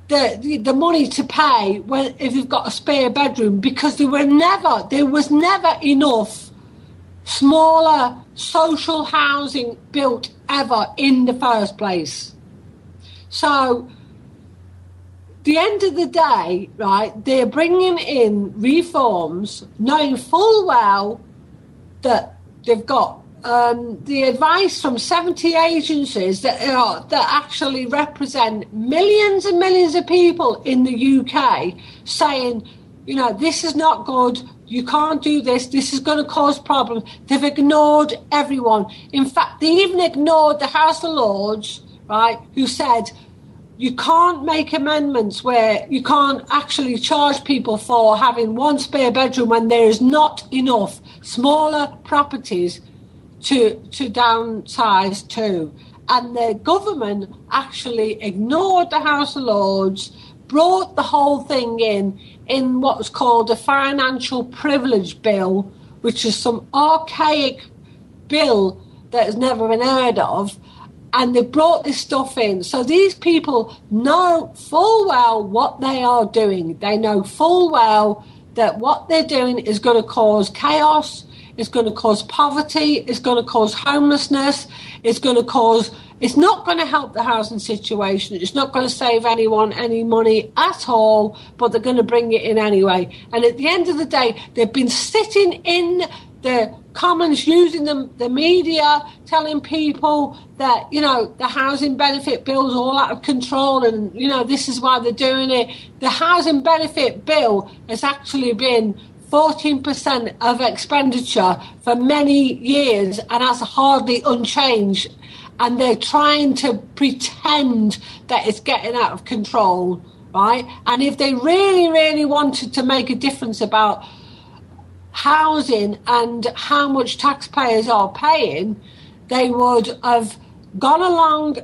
the money to pay if you've got a spare bedroom, because there was never enough smaller social housing built ever in the first place. So, the end of the day, right, they're bringing in reforms knowing full well that they've got the advice from 70 agencies that actually represent millions and millions of people in the UK saying, you know, this is not good, you can't do this, this is going to cause problems. They've ignored everyone. In fact, they even ignored the House of Lords, right, who said you can't make amendments where you can't actually charge people for having one spare bedroom when there is not enough smaller properties to downsize to. And the government actually ignored the House of Lords brought the whole thing in what was called a financial privilege bill, which is some archaic bill that has never been heard of, and they brought this stuff in. So these people know full well what they are doing. They know full well that what they're doing is going to cause chaos, it's going to cause poverty, it's going to cause homelessness, it's not going to help the housing situation, it's not going to save anyone any money at all, but they're going to bring it in anyway. And at the end of the day, they've been sitting in the Commons, using the media, telling people that, the housing benefit bill's all out of control and, this is why they're doing it. The housing benefit bill has actually been 14% of expenditure for many years and that's hardly unchanged. And they're trying to pretend that it's getting out of control, right? And if they really, really wanted to make a difference about housing and how much taxpayers are paying, they would have gone along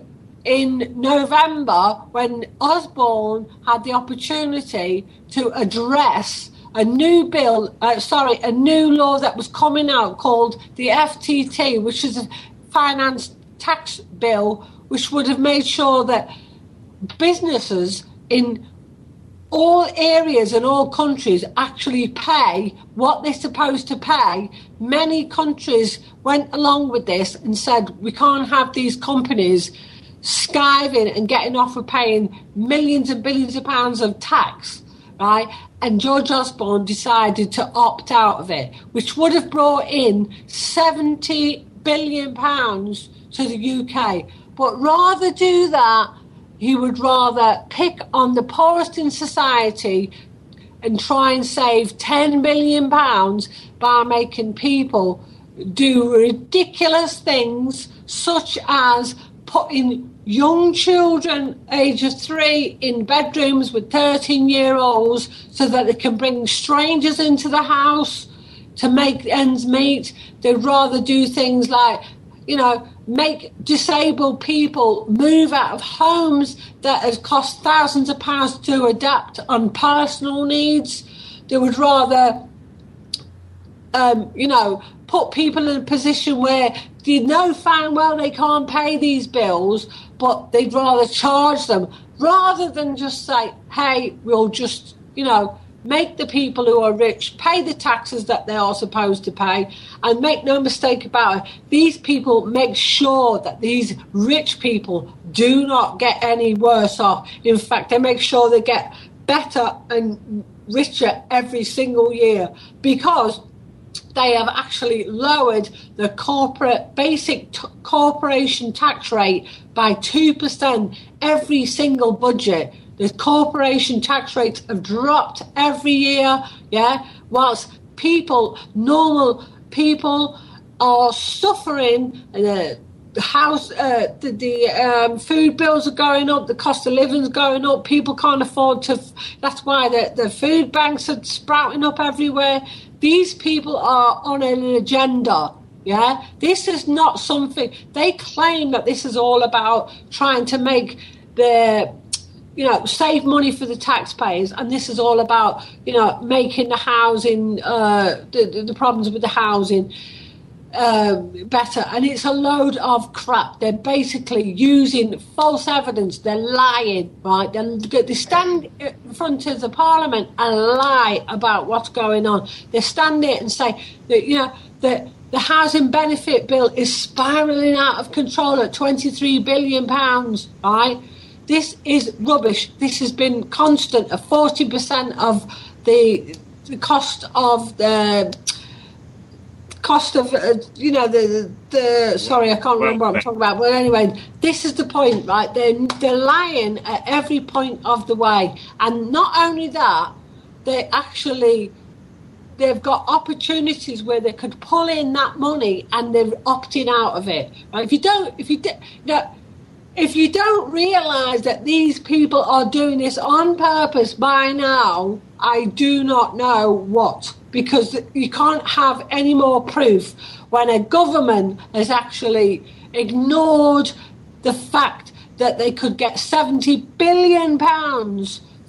in November when Osborne had the opportunity to address a new law that was coming out called the FTT, which is a finance tax bill, which would have made sure that businesses in all areas and all countries actually pay what they're supposed to pay. Many countries went along with this and said we can't have these companies skiving and getting off of paying millions and billions of pounds of tax, right? And George Osborne decided to opt out of it, which would have brought in £70 billion to the UK. But rather do that, he would rather pick on the poorest in society and try and save £10 billion by making people do ridiculous things such as putting young children ages 3 in bedrooms with 13-year-olds so that they can bring strangers into the house to make ends meet. They'd rather do things like, make disabled people move out of homes that has cost thousands of pounds to adapt on personal needs. They would rather, put people in a position where they know fine well they can't pay these bills, but they'd rather charge them rather than just say, hey, we'll just, make the people who are rich pay the taxes that they are supposed to pay. And make no mistake about it, these people make sure that these rich people do not get any worse off. In fact, they make sure they get better and richer every single year, because they have actually lowered the basic corporation tax rate by 2% every single budget. The corporation tax rates have dropped every year, whilst normal people are suffering. The food bills are going up, the cost of living is going up, people can't afford to. That's why the food banks are sprouting up everywhere. These people are on an agenda. This is not something they claim that this is all about trying to make save money for the taxpayers, and this is all about making the housing the problems with the housing better. And it's a load of crap. They're basically using false evidence. They're lying, right? They stand in front of the Parliament and lie about what's going on. They stand there and say that that the housing benefit bill is spiralling out of control at £23 billion, right? This is rubbish. This has been constant of 40% of the cost of the sorry, I can't remember what I'm talking about. But anyway, this is the point, right? They're lying at every point of the way. And not only that, they've got opportunities where they could pull in that money and they're opting out of it. Right? If you don't realise that these people are doing this on purpose by now, I do not know what. Because you can't have any more proof when a government has actually ignored the fact that they could get £70 billion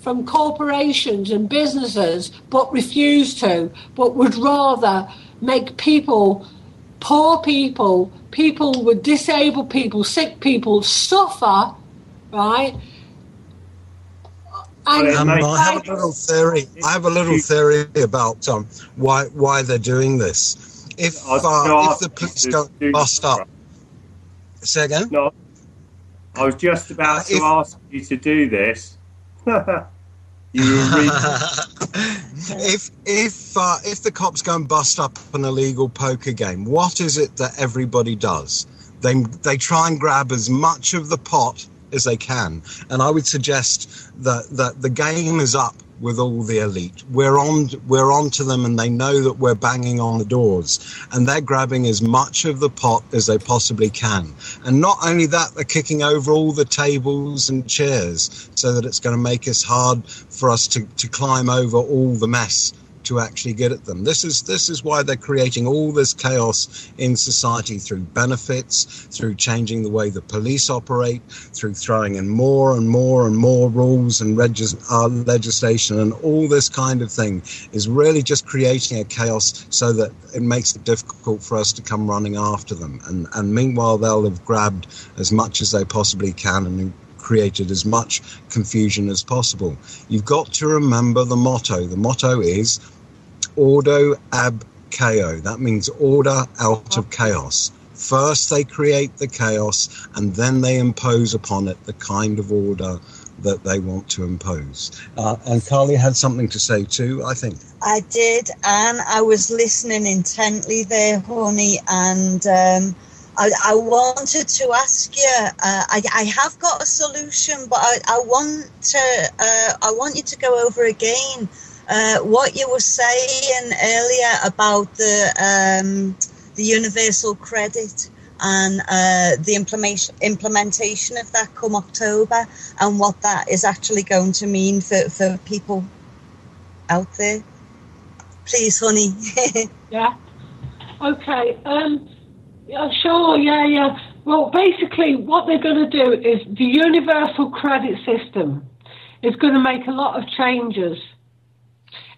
from corporations and businesses, but refuse to, but would rather make people, poor people, people with disabled people, sick people suffer, right? I have a little theory. I have a little theory about why they're doing this. If the police don't bust up, say again. No, I was just about to ask you to do this. You were if the cops go and bust up an illegal poker game, what is it that everybody does? They try and grab as much of the pot as they can, and I would suggest that the game is up with all the elite. We're on to them, and they know that we're banging on the doors, and they're grabbing as much of the pot as they possibly can. And not only that, they're kicking over all the tables and chairs so that it's going to make it hard for us to climb over all the mess to actually get at them. This is why they're creating all this chaos in society, through benefits, through changing the way the police operate, through throwing in more and more and more rules and legislation, and all this kind of thing is really just creating a chaos so that it makes it difficult for us to come running after them. And meanwhile, they'll have grabbed as much as they possibly can and created as much confusion as possible. You've got to remember the motto. The motto is ordo ab chaos. That means order out of chaos. First they create the chaos, and then they impose upon it the kind of order that they want to impose. And Carly had something to say too, I think. I did, and I was listening intently there, honey, and I wanted to ask you. I have got a solution, but I want you to go over again what you were saying earlier about the universal credit and the implementation of that come October, and what that is actually going to mean for people out there. Please, honey. Yeah. Okay. Yeah, sure, yeah. Well, basically, what they're going to do is the universal credit system is going to make a lot of changes.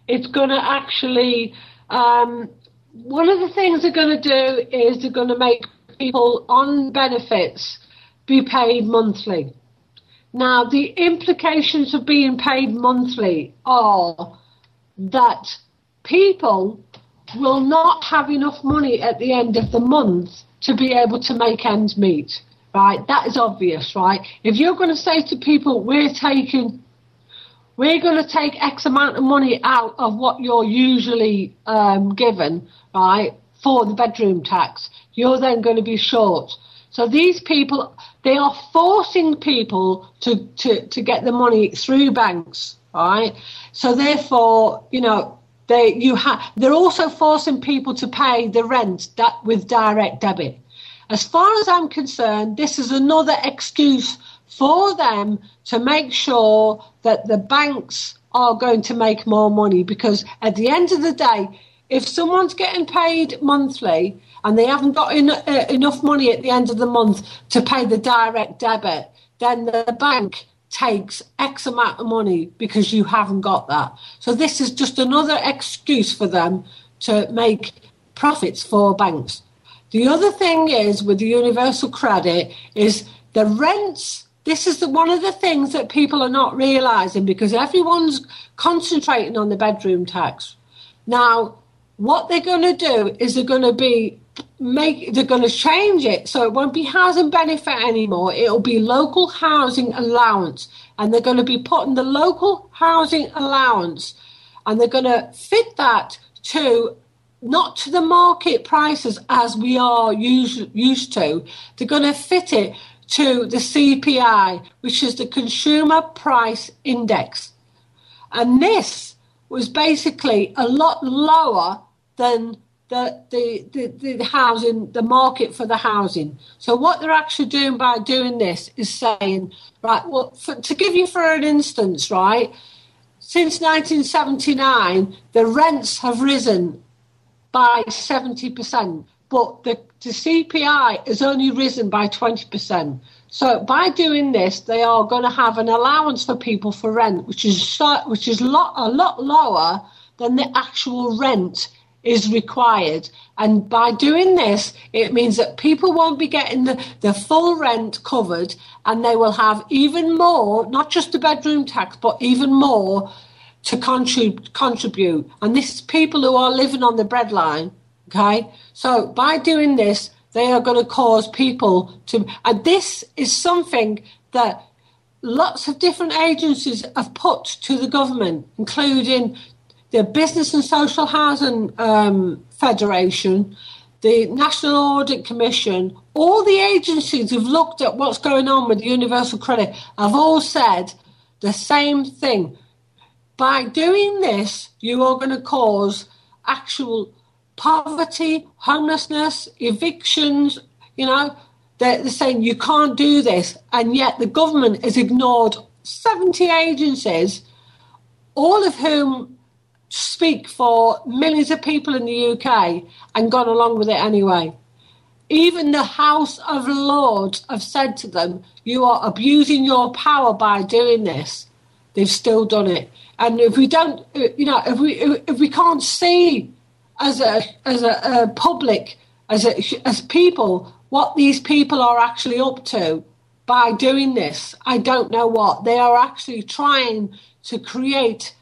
It's going to actually, one of the things they're going to do is they're going to make people on benefits be paid monthly. Now, the implications of being paid monthly are that people will not have enough money at the end of the month to be able to make ends meet, right? That is obvious, right? If you're going to say to people, we're going to take X amount of money out of what you're usually given, right, for the bedroom tax, you're then going to be short. So these people, they are forcing people to get the money through banks, right? So therefore, you know, they're also forcing people to pay the rent with direct debit. As far as I'm concerned, this is another excuse for them to make sure that the banks are going to make more money, because at the end of the day, if someone's getting paid monthly and they haven't got enough money at the end of the month to pay the direct debit, then the bank takes X amount of money because you haven't got that. So this is just another excuse for them to make profits for banks. The other thing is with the universal credit is the rents. This is one of the things that people are not realising, because everyone's concentrating on the bedroom tax. Now, what they're going to do is they're going to change it so it won't be housing benefit anymore. It'll be local housing allowance, and they're going to be putting the local housing allowance, and they're going to fit that to not to the market prices as we are used to. They're going to fit it to the CPI, which is the Consumer Price Index. And this was basically a lot lower than the housing, the market for the housing. So what they're actually doing by doing this is saying, right, well, to give you for an instance, right, since 1979, the rents have risen by 70%, but the CPI has only risen by 20%. So by doing this, they are going to have an allowance for people for rent, which is a lot lower than the actual rent is required. And by doing this, it means that people won't be getting the full rent covered, and they will have even more, not just the bedroom tax, but even more to contribute. And this is people who are living on the breadline, okay? So by doing this, they are going to cause people to... And this is something that lots of different agencies have put to the government, including the Business and Social Housing Federation, the National Audit Commission. All the agencies who've looked at what's going on with universal credit have all said the same thing. By doing this, you are going to cause actual poverty, homelessness, evictions. You know, they're saying you can't do this, and yet the government has ignored 70 agencies, all of whom speak for millions of people in the UK, and gone along with it anyway. Even the House of Lords have said to them, you are abusing your power by doing this. They've still done it. And if we don't, if we can't see as a public, as people, what these people are actually up to by doing this, I don't know what. They are actually trying to create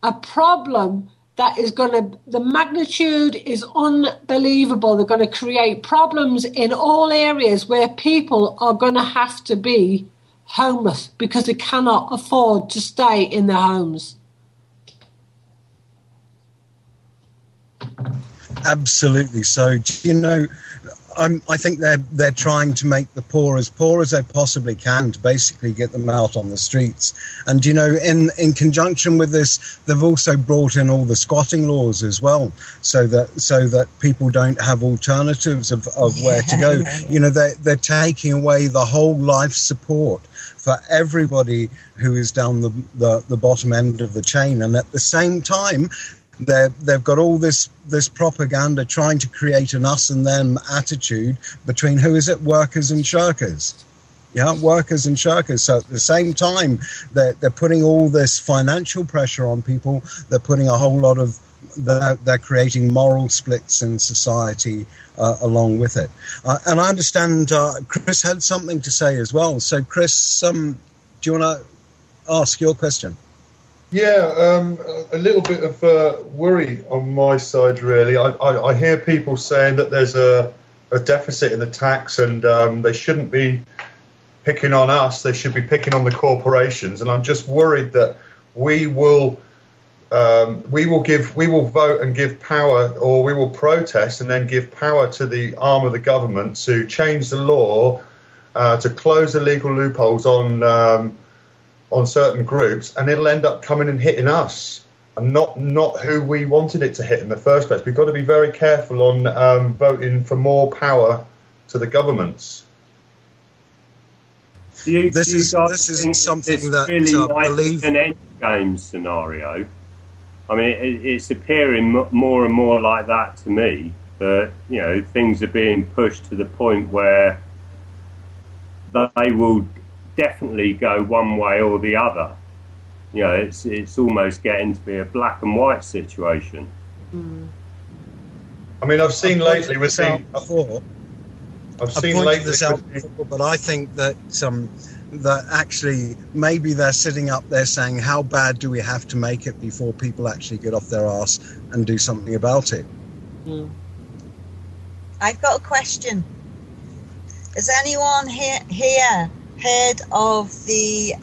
a problem that is the magnitude is unbelievable. They're going to create problems in all areas where people are going to have to be homeless because they cannot afford to stay in their homes. Absolutely. So, I think they're trying to make the poor as they possibly can to basically get them out on the streets. And, in conjunction with this, they've also brought in all the squatting laws as well, so that people don't have alternatives of where to go. They're taking away the whole life support for everybody who is down the bottom end of the chain. And at the same time, they've got all this propaganda trying to create an us and them attitude between workers and shirkers. Yeah, workers and shirkers. So at the same time, they're putting all this financial pressure on people. They're putting a whole lot of they're creating moral splits in society along with it. And I understand Chris had something to say as well. So Chris, do you want to ask your question? Yeah, a little bit of worry on my side, really. I hear people saying that there's a deficit in the tax, and they shouldn't be picking on us. They should be picking on the corporations. And I'm just worried that we will vote and give power, or we will protest and then give power to the arm of the government to change the law, to close the legal loopholes on certain groups, and it'll end up coming and hitting us, and not who we wanted it to hit in the first place. We've got to be very careful on voting for more power to the governments. This isn't something that really like an end game scenario. I mean, it's appearing more and more like that to me. That things are being pushed to the point where they will definitely go one way or the other. It's almost getting to be a black and white situation. I mean, I've seen lately with before. But I think that that actually maybe they're sitting up there saying, how bad do we have to make it before people actually get off their arse and do something about it? I've got a question. Has anyone here heard of the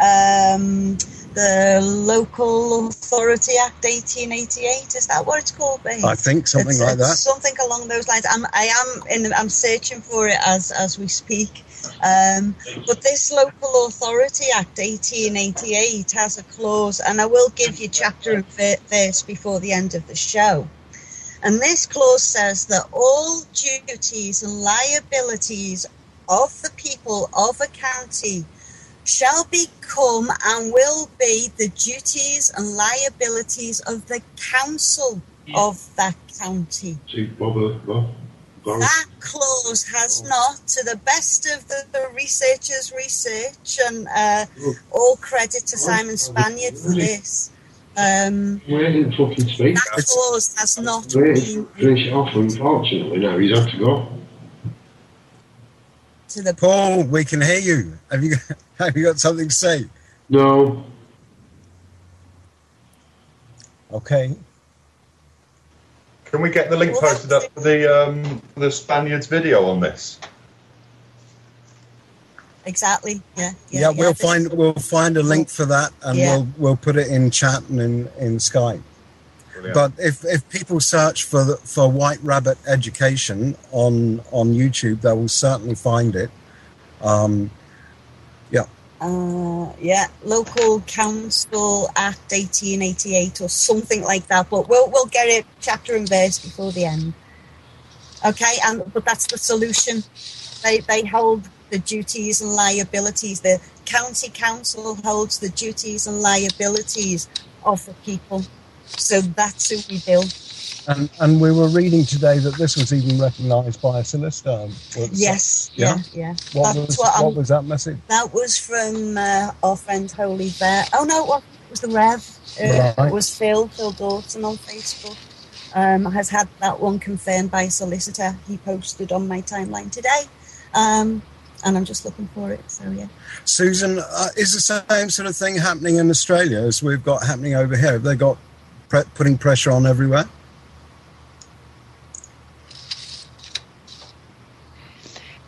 Local Authority Act 1888? Is that what it's called, babe? I think something like that. Something along those lines. I'm searching for it as we speak. But this Local Authority Act 1888 has a clause, and I will give you chapter and verse before the end of the show. And this clause says that all duties and liabilities of the people of a county shall become and will be the duties and liabilities of the council of that county. that clause has not, to the best of the researchers' research, and all credit to Simon Spaniard for this. That clause has not been finish it off, unfortunately. Now he's had to go. Paul, we can hear you. Have you got something to say? No. Okay. Can we get the link posted up for the Spaniards video on this? Exactly. Yeah, we'll find a link for that, and we'll put it in chat and in Skype. Brilliant. But if people search for White Rabbit Education on YouTube, they will certainly find it. Local Council Act 1888 or something like that. But we'll get it chapter and verse before the end. Okay, but that's the solution. They hold the duties and liabilities. The county council holds the duties and liabilities of the people. So that's who we bill. And we were reading today that this was even recognised by a solicitor. Yes. What was that message? That was from our friend Holy Bear. Oh no, it was the Rev. It was Phil Dawson on Facebook. Has had that one confirmed by a solicitor. He posted on my timeline today. And I'm just looking for it, so yeah. Susan, is the same sort of thing happening in Australia as we've got happening over here? Have they got putting pressure on everywhere?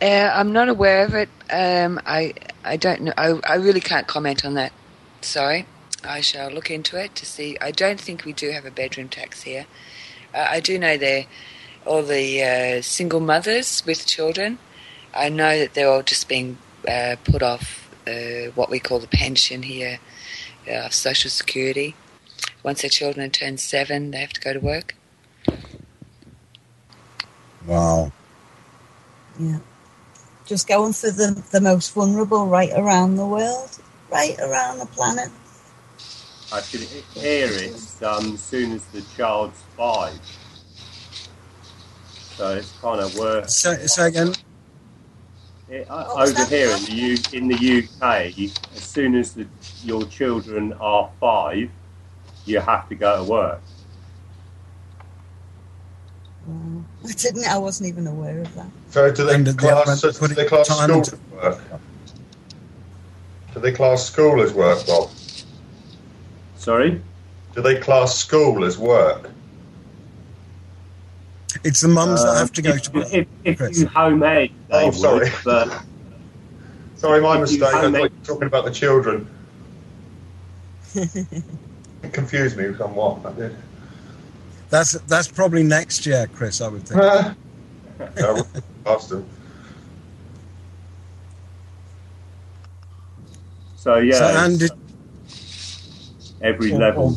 I'm not aware of it. I don't know. I really can't comment on that. Sorry. I shall look into it to see. I don't think we do have a bedroom tax here. I do know all the single mothers with children. I know that they're all just being put off what we call the pension here, Social Security. Once their children turn 7, they have to go to work. Wow. Yeah. Just going for the most vulnerable right around the world, right around the planet. I can hear it as soon as the child's 5. So it's kind of worse. Say again. Over here in the UK, as soon as your children are 5, you have to go to work. I wasn't even aware of that. So do they class school as work? Do they class school as work, Bob? Sorry? Do they class school as work? It's the mums that have to go to work. If you home age, sorry. But sorry, my mistake. I thought you were talking about the children. It confused me somewhat. I did. That's probably next year, Chris, I would think. So yeah, every level.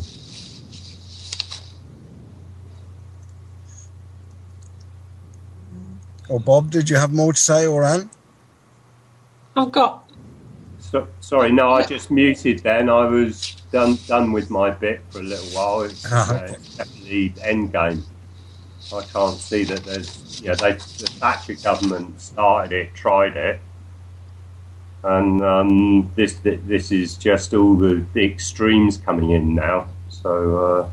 Or Bob, did you have more to say, or Anne? I've got. Sorry, no, I just muted then. I was done with my bit for a little while. It's definitely end game. I can't see that there's, the Thatcher government started it, tried it, and this is just all the extremes coming in now. So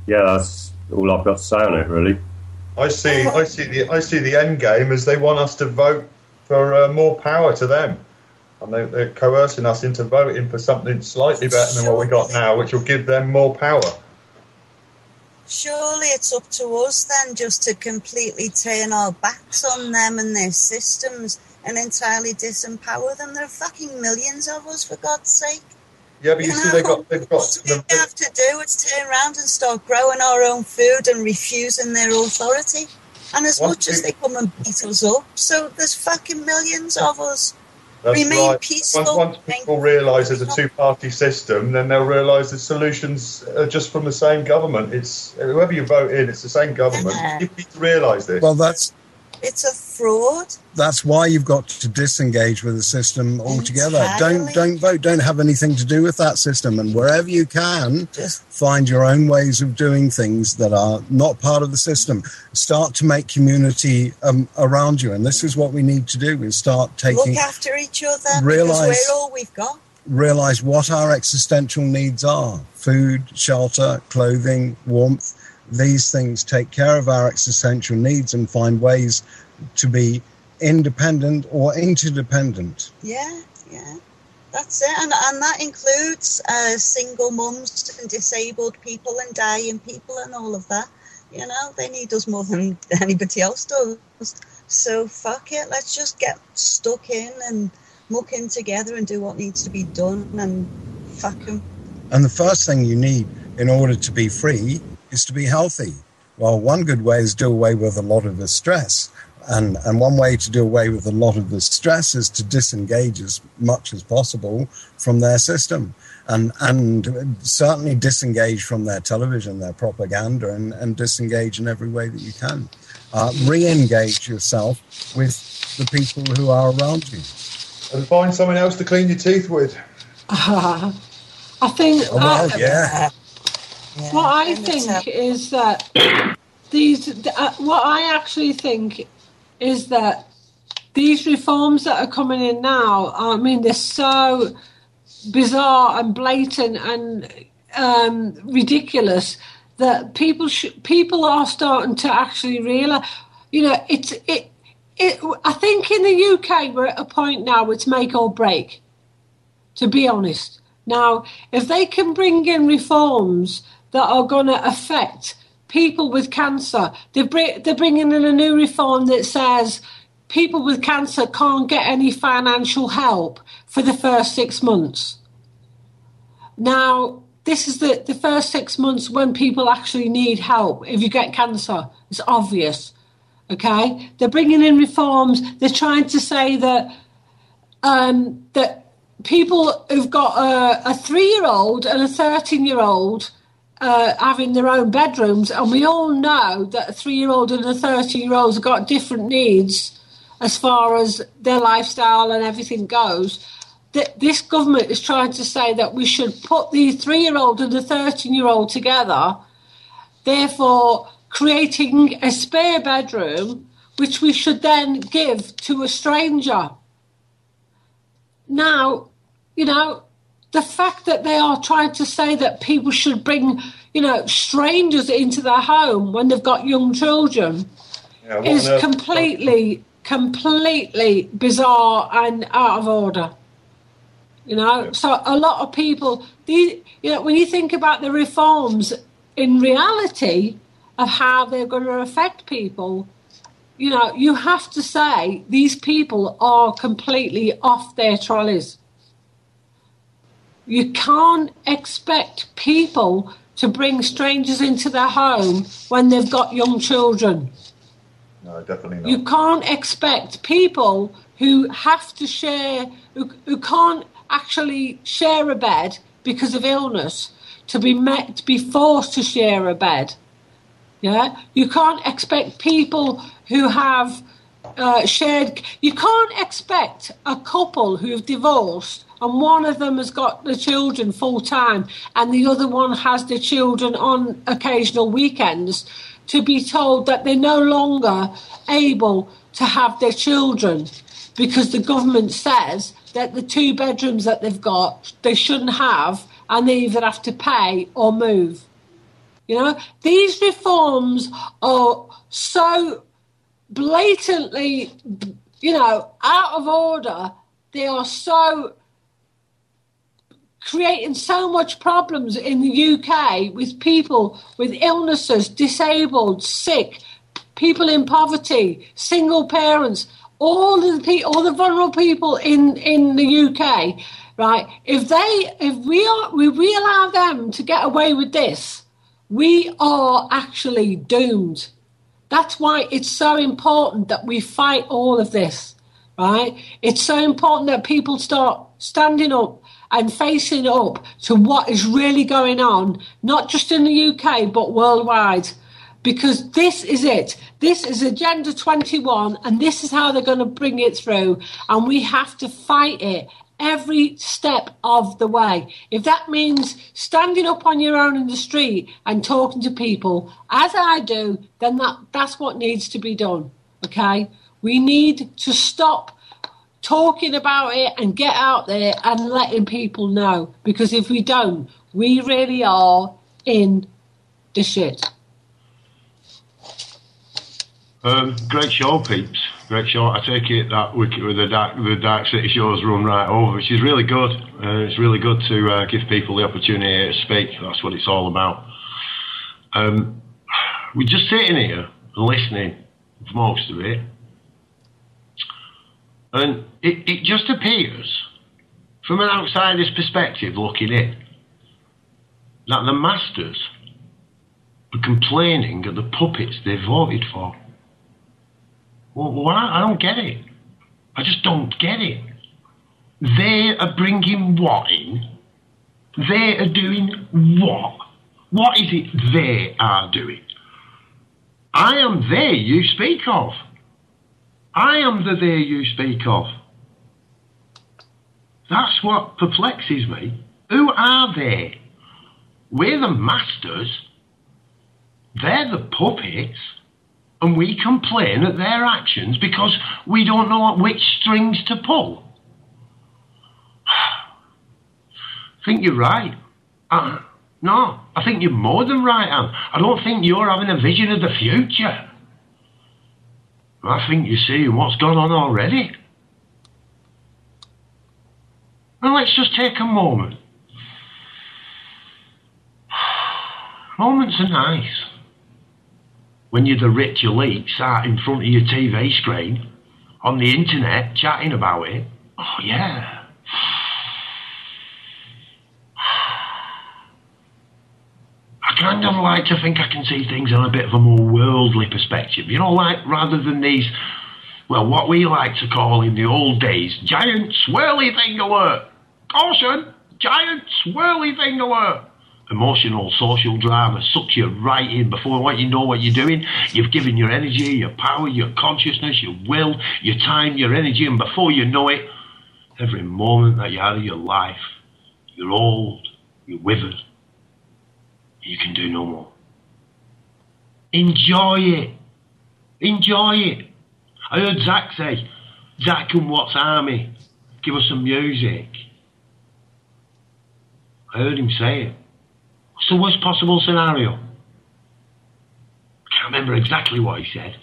that's all I've got to say on it, really. I see the end game as they want us to vote for more power to them. And they're coercing us into voting for something slightly better than what we got now, which will give them more power. Surely it's up to us then just to completely turn our backs on them and their systems and entirely disempower them. There are fucking millions of us, for God's sake. Yeah, but you see, they've got. What we have to do is turn around and start growing our own food and refusing their authority. And as much as they come and beat us up, so there's fucking millions of us. That's Remain right. peaceful. Once people realise there's a two-party system, then they'll realise the solutions are just from the same government. It's whoever you vote in, it's the same government. You need to realise this. Well, that's It's a fraud. That's why you've got to disengage with the system altogether. Entirely. Don't vote. Don't have anything to do with that system. And wherever you can, just find your own ways of doing things that are not part of the system. Start to make community around you. And this is what we need to do: is start taking. Look after each other. Realize because we're all we've got. Realize what our existential needs are: food, shelter, clothing, warmth. These things take care of our existential needs, and find ways to be independent or interdependent. Yeah, that's it. And that includes single mums and disabled people and dying people and all of that. You know, they need us more than anybody else does. So fuck it, let's just get stuck in and muck in together and do what needs to be done, and fuck them. And the first thing you need in order to be free is to be healthy. Well, one good way is do away with a lot of the stress. And one way to do away with a lot of the stress is to disengage as much as possible from their system. And certainly disengage from their television, their propaganda, and disengage in every way that you can. Re-engage yourself with the people who are around you. And find someone else to clean your teeth with. I think... Yeah, what I think is that what I actually think is that these reforms that are coming in now, I mean, they're so bizarre and blatant and ridiculous that people are starting to actually realise. You know, I think in the UK we're at a point now it's make or break. To be honest, now if they can bring in reforms that are going to affect people with cancer. They're bringing in a new reform that says people with cancer can't get any financial help for the first 6 months. Now, this is the first 6 months when people actually need help. If you get cancer, it's obvious, okay? They're bringing in reforms. They're trying to say that that people who've got a 3-year-old and a 13-year-old having their own bedrooms, and we all know that a 3-year-old and a 13-year-old have got different needs as far as their lifestyle and everything goes. This government is trying to say that we should put the 3-year-old and the 13-year-old together, therefore creating a spare bedroom, which we should then give to a stranger. Now, you know, the fact that they are trying to say that people should bring, you know, strangers into their home when they've got young children is completely bizarre and out of order. You know, so a lot of people, when you think about the reforms in reality of how they're going to affect people, you know, you have to say these people are completely off their trolleys. You can't expect people to bring strangers into their home when they've got young children. No, definitely not. You can't expect people who have to share, who can't actually share a bed because of illness, to be forced to share a bed. Yeah, you can't expect people who have shared. You can't expect a couple who've divorced and one of them has got the children full time and the other one has the children on occasional weekends to be told that they're no longer able to have their children because the government says that the 2 bedrooms that they've got they shouldn't have, and they either have to pay or move. You know, these reforms are so blatantly, you know, out of order. They are so creating so much problems in the UK with people with illnesses, disabled, sick, people in poverty, single parents, all the vulnerable people in the UK, right? If we allow them to get away with this, we are actually doomed. That's why it's so important that we fight all of this, right? It's so important that people start standing up and facing up to what is really going on, not just in the UK, but worldwide. because this is it. This is Agenda 21, and this is how they're going to bring it through. And we have to fight it every step of the way. If that means standing up on your own in the street and talking to people, as I do, then that's what needs to be done, okay? We need to stop talking about it and get out there and letting people know, because if we don't, we really are in the shit. Great show, peeps. Great show. I take it that with the Dark City shows run right over, which is really good. It's really good to give people the opportunity to speak. That's what it's all about. We're just sitting here and listening for most of it. And it just appears, from an outsider's perspective looking in, that the masters are complaining of the puppets they voted for. Well, I don't get it. I just don't get it. They are bringing what in? They are doing what? What is it they are doing? I am they you speak of. I am the they you speak of. That's what perplexes me. Who are they? We're the masters. They're the puppets. And we complain at their actions because we don't know which strings to pull. I think you're right. No, I think you're more than right, Anne. I don't think you're having a vision of the future. I think you're seeing what's gone on already. Now let's just take a moment. Moments are nice. When you're the rich elite sat in front of your TV screen, on the internet, chatting about it. Oh, yeah. I kind of like to think I can see things on a bit of a more worldly perspective. You know, like, rather than these, well, what we like to call in the old days, giant swirly thing alert. Caution, giant swirly thing alert. Emotional, social drama sucks you right in before you know what you're doing. You've given your energy, your power, your consciousness, your will, your time, your energy, and before you know it, every moment that you're out of your life, you're old, you're withered, you can do no more. Enjoy it. Enjoy it. I heard Zach say, Zach and Watts Army, give us some music. I heard him say it. What's the worst possible scenario? I can't remember exactly what he said.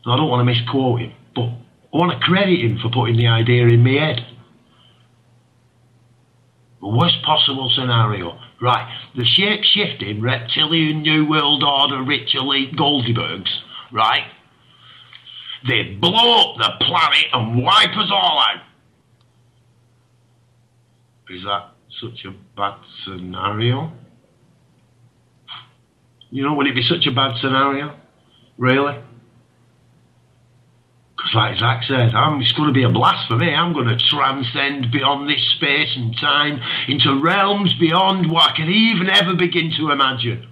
I don't want to misquote him, but I want to credit him for putting the idea in my head. The worst possible scenario. Right, the shape-shifting, reptilian, New World Order, rich elite Goldbergs, right? They blow up the planet and wipe us all out. Is that such a bad scenario? You know, would it be such a bad scenario? Really? Because like Zach said, it's going to be a blast for me. I'm going to transcend beyond this space and time into realms beyond what I can even ever begin to imagine.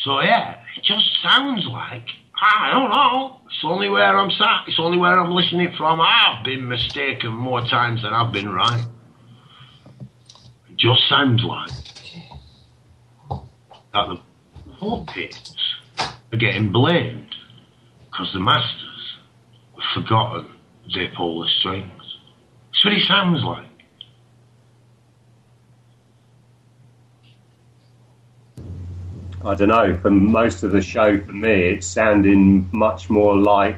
So yeah, it just sounds like, I don't know, it's only where I'm sat, it's only where I'm listening from. I've been mistaken more times than I've been right. It just sounds like that the puppets are getting blamed because the masters have forgotten they pull the strings. That's what it sounds like. I don't know, for most of the show, for me, it's sounding much more like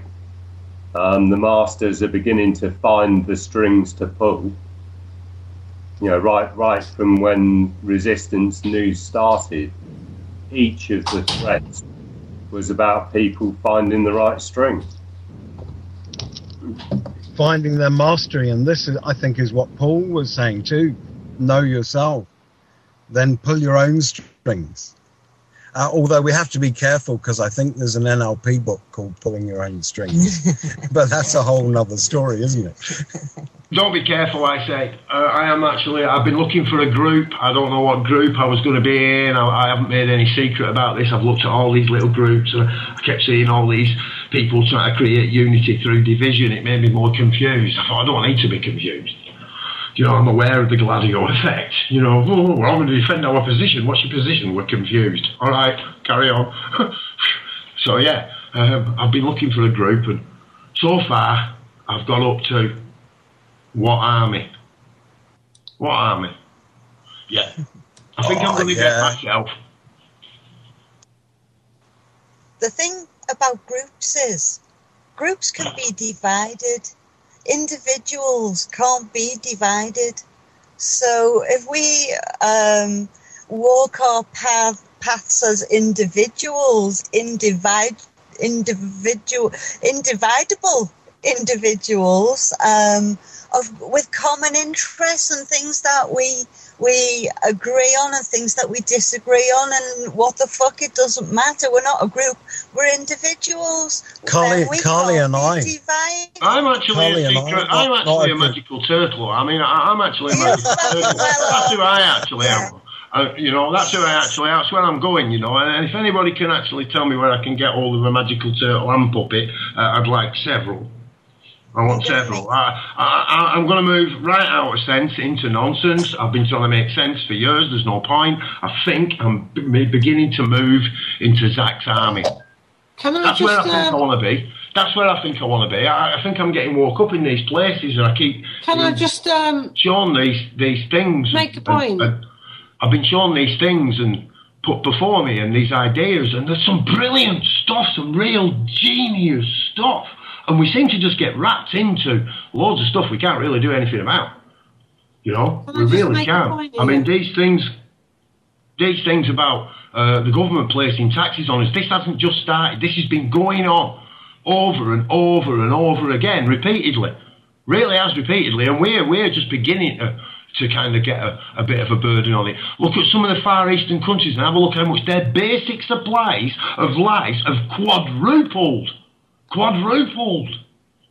the masters are beginning to find the strings to pull. You know, right from when Resistance News started, each of the threats was about people finding the right strings. Finding their mastery, and this, I think, is what Paul was saying too. Know yourself, then pull your own strings. Although we have to be careful because I think there's an NLP book called Pulling Your Own Strings. But that's a whole nother story, isn't it? Don't be careful, I say. I've been looking for a group. I don't know what group I was going to be in. I haven't made any secret about this. I've looked at all these little groups and I kept seeing all these people trying to create unity through division. It made me more confused. I thought, I don't need to be confused. You know, I'm aware of the Gladio effect. You know, we're all going to defend our position. What's your position? We're confused. All right, carry on. So, yeah, I've been looking for a group, and so far I've got up to What Army? What Army? Yeah. I think I'm going to get myself. The thing about groups is, groups can be divided. Individuals can't be divided. So if we walk our paths as individuals, individable individuals, with common interests and things that we agree on and things that we disagree on, and what the fuck, it doesn't matter. We're not a group, we're individuals. Carly and I. I'm actually a magical turtle. I mean, I'm actually a magical turtle. That's who I actually am. You know, that's who I actually am. That's where I'm going, you know. And if anybody can actually tell me where I can get hold of a magical turtle and puppet, I'd like several. I want several. I'm going to move right out of sense into nonsense. I've been trying to make sense for years. There's no point. I think I'm beginning to move into Zach's army. That's where I think I want to be. That's where I think I want to be. I think I'm getting woke up in these places, and I keep... Can I just... shown these things. Make a point. I've been shown these things and put before me, and these ideas, and there's some brilliant stuff, some real genius stuff. And we seem to just get wrapped into loads of stuff we can't really do anything about. You know, we really can't. I mean, these things about the government placing taxes on us, this hasn't just started. This has been going on over and over and over again, repeatedly. Really has repeatedly. And we're just beginning to kind of get a bit of a burden on it. Look at some of the Far Eastern countries and have a look how much their basic supplies of lice have quadrupled.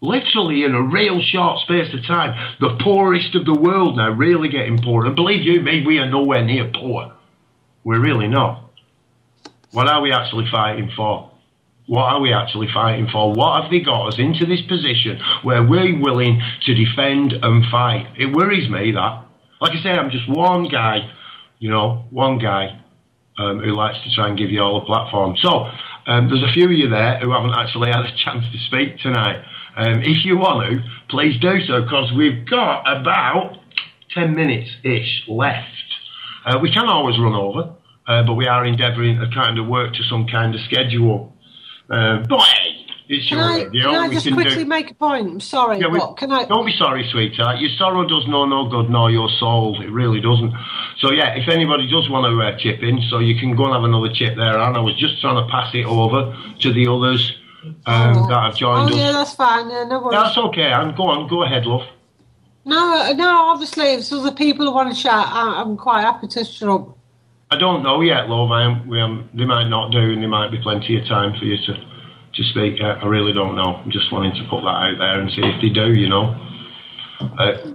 Literally in a real short space of time. The poorest of the world now really getting poorer. And believe you me, we are nowhere near poor. We're really not. What are we actually fighting for? What are we actually fighting for? What have they got us into this position where we're willing to defend and fight? It worries me, that. Like I say, I'm just one guy, you know, who likes to try and give you all a platform. So, there's a few of you there who haven't actually had a chance to speak tonight. If you want to, please do so, because we've got about 10 minutes-ish left. We can always run over, but we are endeavouring to kind of work to some kind of schedule. But hey, it's your radio. Can I just quickly make a point? I'm sorry. Yeah, don't be sorry, sweetheart. Your sorrow does no good, nor your soul. It really doesn't. So, yeah, if anybody does want to chip in, so you can go and have another chip there, Anne. I was just trying to pass it over to the others that have joined us. Oh, yeah, that's fine. Yeah, no worries. That's okay, Anne. Go on. Go ahead, love. No, obviously, if there's other people who want to chat, I'm quite happy to shut up. I don't know yet, love. They might not do, and there might be plenty of time for you to speak. I really don't know. I'm just wanting to put that out there and see if they do, you know.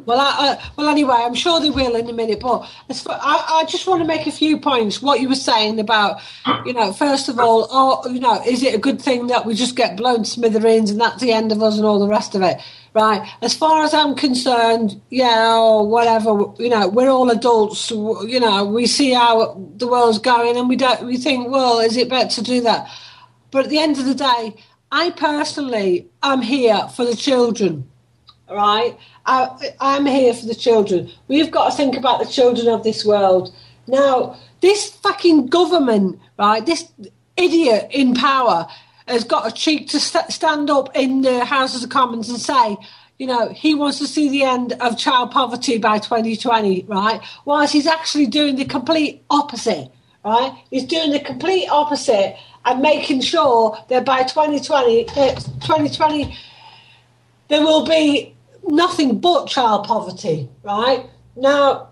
Well, anyway, I'm sure they will in a minute. But I just want to make a few points. What you were saying about, you know, first of all, is it a good thing that we just get blown to smithereens and that's the end of us and all the rest of it, right? As far as I'm concerned, or whatever, you know, we're all adults. You know, we see how the world's going, and we think, well, is it better to do that? But at the end of the day, I personally am here for the children. Right, I'm here for the children. We've got to think about the children of this world. Now, this fucking government, right, this idiot in power has got a cheek to stand up in the Houses of Commons and say, you know, he wants to see the end of child poverty by 2020, right? Whilst he's actually doing the complete opposite, right? He's doing the complete opposite and making sure that by 2020 there will be nothing but child poverty, right? Now,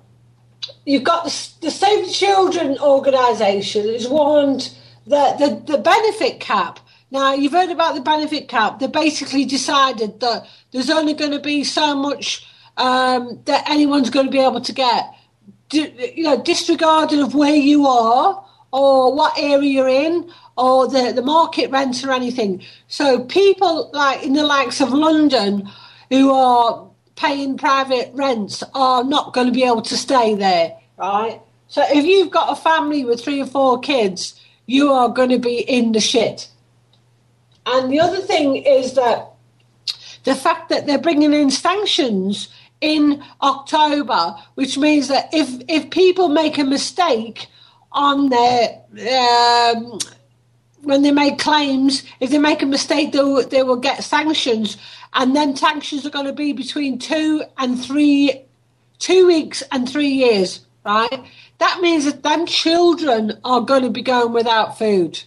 you've got the Save the Children organisation has warned that the benefit cap. Now, you've heard about the benefit cap. They basically decided that there's only going to be so much that anyone's going to be able to get, disregarding of where you are or what area you're in or the market rents or anything. So people like in the likes of London who are paying private rents are not going to be able to stay there, right? So if you've got a family with 3 or 4 kids, you are going to be in the shit. And the other thing is that the fact that they're bringing in sanctions in October, which means that if people make a mistake on their when they make claims, if they make a mistake, they will get sanctions, and then sanctions are going to be between 2 weeks and 3 years, right? That means that them children are going to be going without food.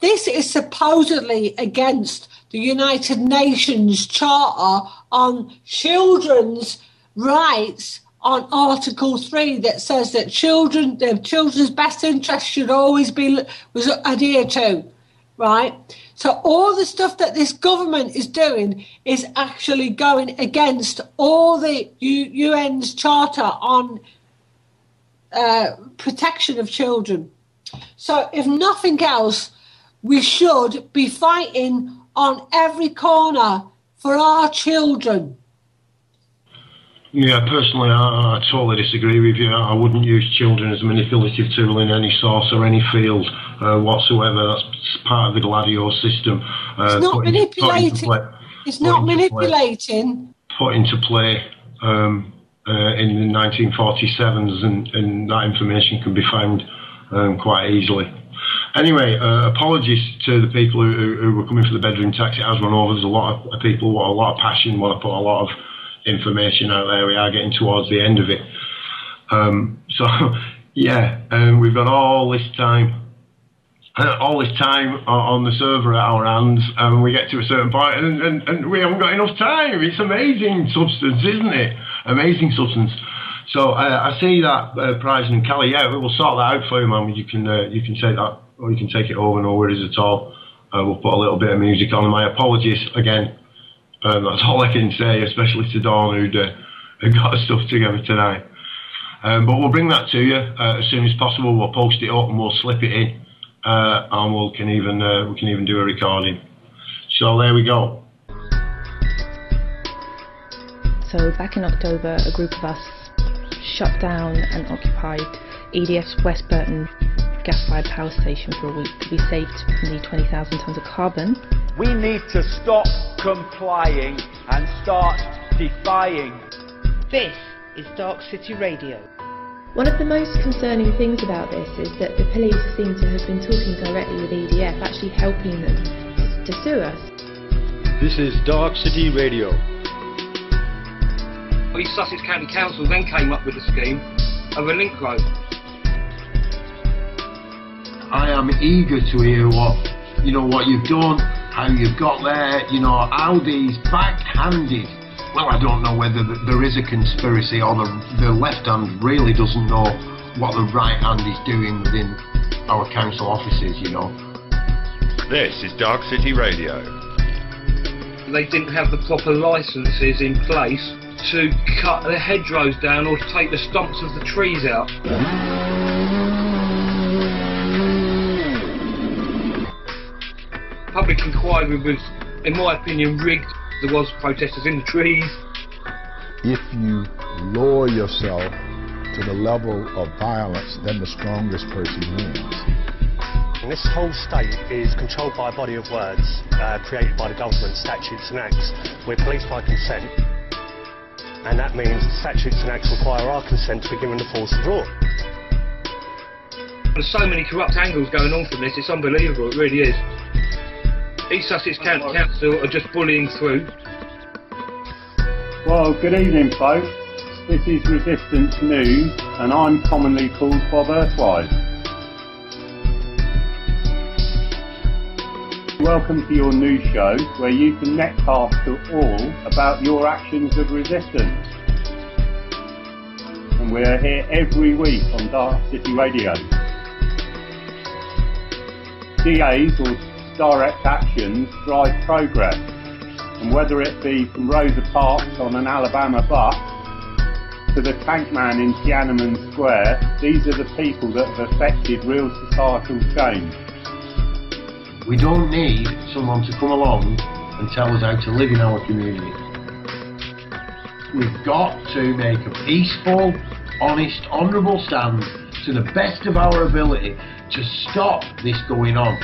This is supposedly against the United Nations Charter on Children's Rights on Article 3 that says that children's best interest should always be adhered to, right? So all the stuff that this government is doing is actually going against all the UN's Charter on protection of children. So if nothing else, we should be fighting on every corner for our children. Yeah, personally, I totally disagree with you. I wouldn't use children as a manipulative tool in any source or any field whatsoever. That's part of the Gladio system. It's not manipulating. It's not manipulating. Put into play in the 1947s, and that information can be found quite easily. Anyway, apologies to the people who were coming for the bedroom tax. It has run over. There's a lot of people, a lot of passion, want to put a lot of information out there. We are getting towards the end of it. We've got all this time on the server at our hands, and we get to a certain point, and we haven't got enough time. It's amazing substance, isn't it? Amazing substance. So I see that, Price and Kelly. Yeah, we'll sort that out for you, man. You can take that, or you can take it over. No worries at all. We'll put a little bit of music on. My apologies again. That's all I can say, especially to Dawn, who got her stuff together tonight. But we'll bring that to you as soon as possible. We'll post it up and we'll slip it in, and we can even do a recording. So there we go. So back in October, a group of us shut down and occupied EDF's West Burton gas-fired power station for a week to be saved from the 20,000 tonnes of carbon. We need to stop complying and start defying. This is Dark City Radio. One of the most concerning things about this is that the police seem to have been talking directly with EDF, actually helping them to sue us. This is Dark City Radio. East Sussex County Council then came up with a scheme of a link road. I am eager to hear what you've done, how you've got there, how these backhanded, well, I don't know whether there is a conspiracy or the left hand really doesn't know what the right hand is doing within our council offices, This is Dark City Radio. They didn't have the proper licences in place to cut the hedgerows down or to take the stumps of the trees out. Public inquiry was, in my opinion, rigged. There was protesters in the trees. If you lower yourself to the level of violence, then the strongest person wins. And this whole state is controlled by a body of words created by the government, statutes and acts. We're policed by consent, and that means statutes and acts require our consent to be given the force of law. There's so many corrupt angles going on from this, it's unbelievable, it really is. East Sussex County Council are just bullying through. Well, good evening, folks. This is Resistance News, and I'm commonly called Bob Earthwise. Welcome to your news show, where you can netcast to all about your actions of resistance. And we're here every week on Dark City Radio. DAs or direct actions drive progress. And whether it be from Rosa Parks on an Alabama bus to the tank man in Tiananmen Square, these are the people that have affected real societal change. We don't need someone to come along and tell us how to live in our community. We've got to make a peaceful, honest, honourable stand to the best of our ability to stop this going on.